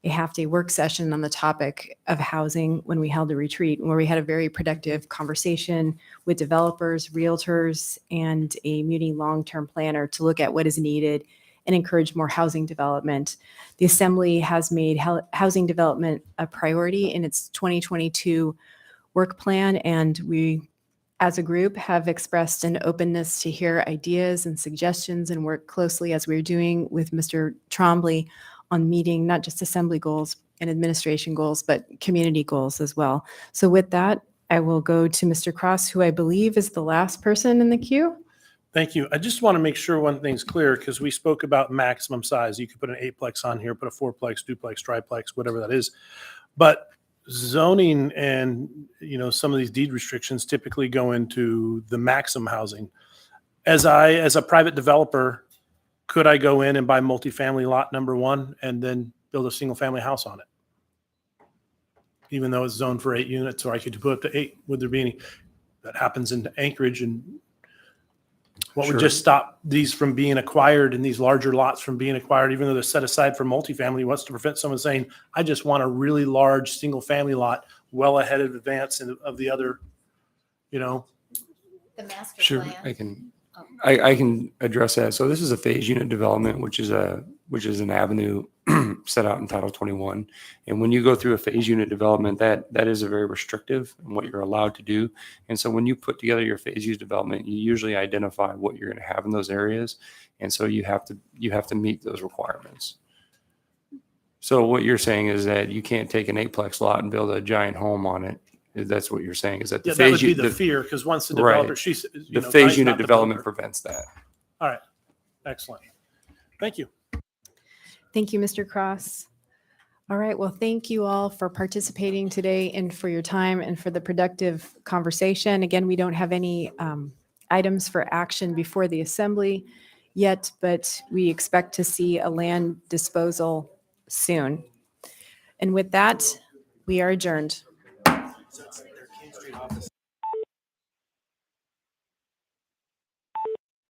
a half-day work session on the topic of housing when we held a retreat, where we had a very productive conversation with developers, realtors, and a muni long-term planner to look at what is needed and encourage more housing development. The Assembly has made housing development a priority in its 2022 work plan, and as a group, have expressed an openness to hear ideas and suggestions and work closely as we're doing with Mr. Trombley on meeting not just assembly goals and administration goals, but community goals as well. So with that, I will go to Mr. Cross, who I believe is the last person in the queue. Thank you. I just want to make sure one thing's clear because we spoke about maximum size. You could put an 8-plex on here, put a 4-plex, duplex, triplex, whatever that is. But zoning and, some of these deed restrictions typically go into the maximum housing. As a private developer, could I go in and buy multifamily lot number 1 and then build a single family house on it? Even though it's zoned for 8 units, or I could put up to 8. Would there be any that happens in Anchorage? And what would Sure. just stop these from being acquired and these larger lots from being acquired, even though they're set aside for multifamily? What's to prevent someone saying, I just want a really large single family lot well ahead of advance of the other, The master Sure, plan. I can address that. So this is a phase unit development, which is an avenue set out in Title 21. And when you go through a phase unit development, that is a very restrictive in what you're allowed to do. And so when you put together your phase use development, you usually identify what you're going to have in those areas. And so you have to meet those requirements. So what you're saying is that you can't take an 8-plex lot and build a giant home on it. That's what you're saying, is that the Yeah, that would phase be the fear, because once the Right. developer, the phase unit development prevents that. All right, excellent. Thank you. Thank you, Mr. Cross. All right, well, thank you all for participating today and for your time and for the productive conversation. Again, we don't have any items for action before the assembly yet, but we expect to see a land disposal soon. And with that, we are adjourned.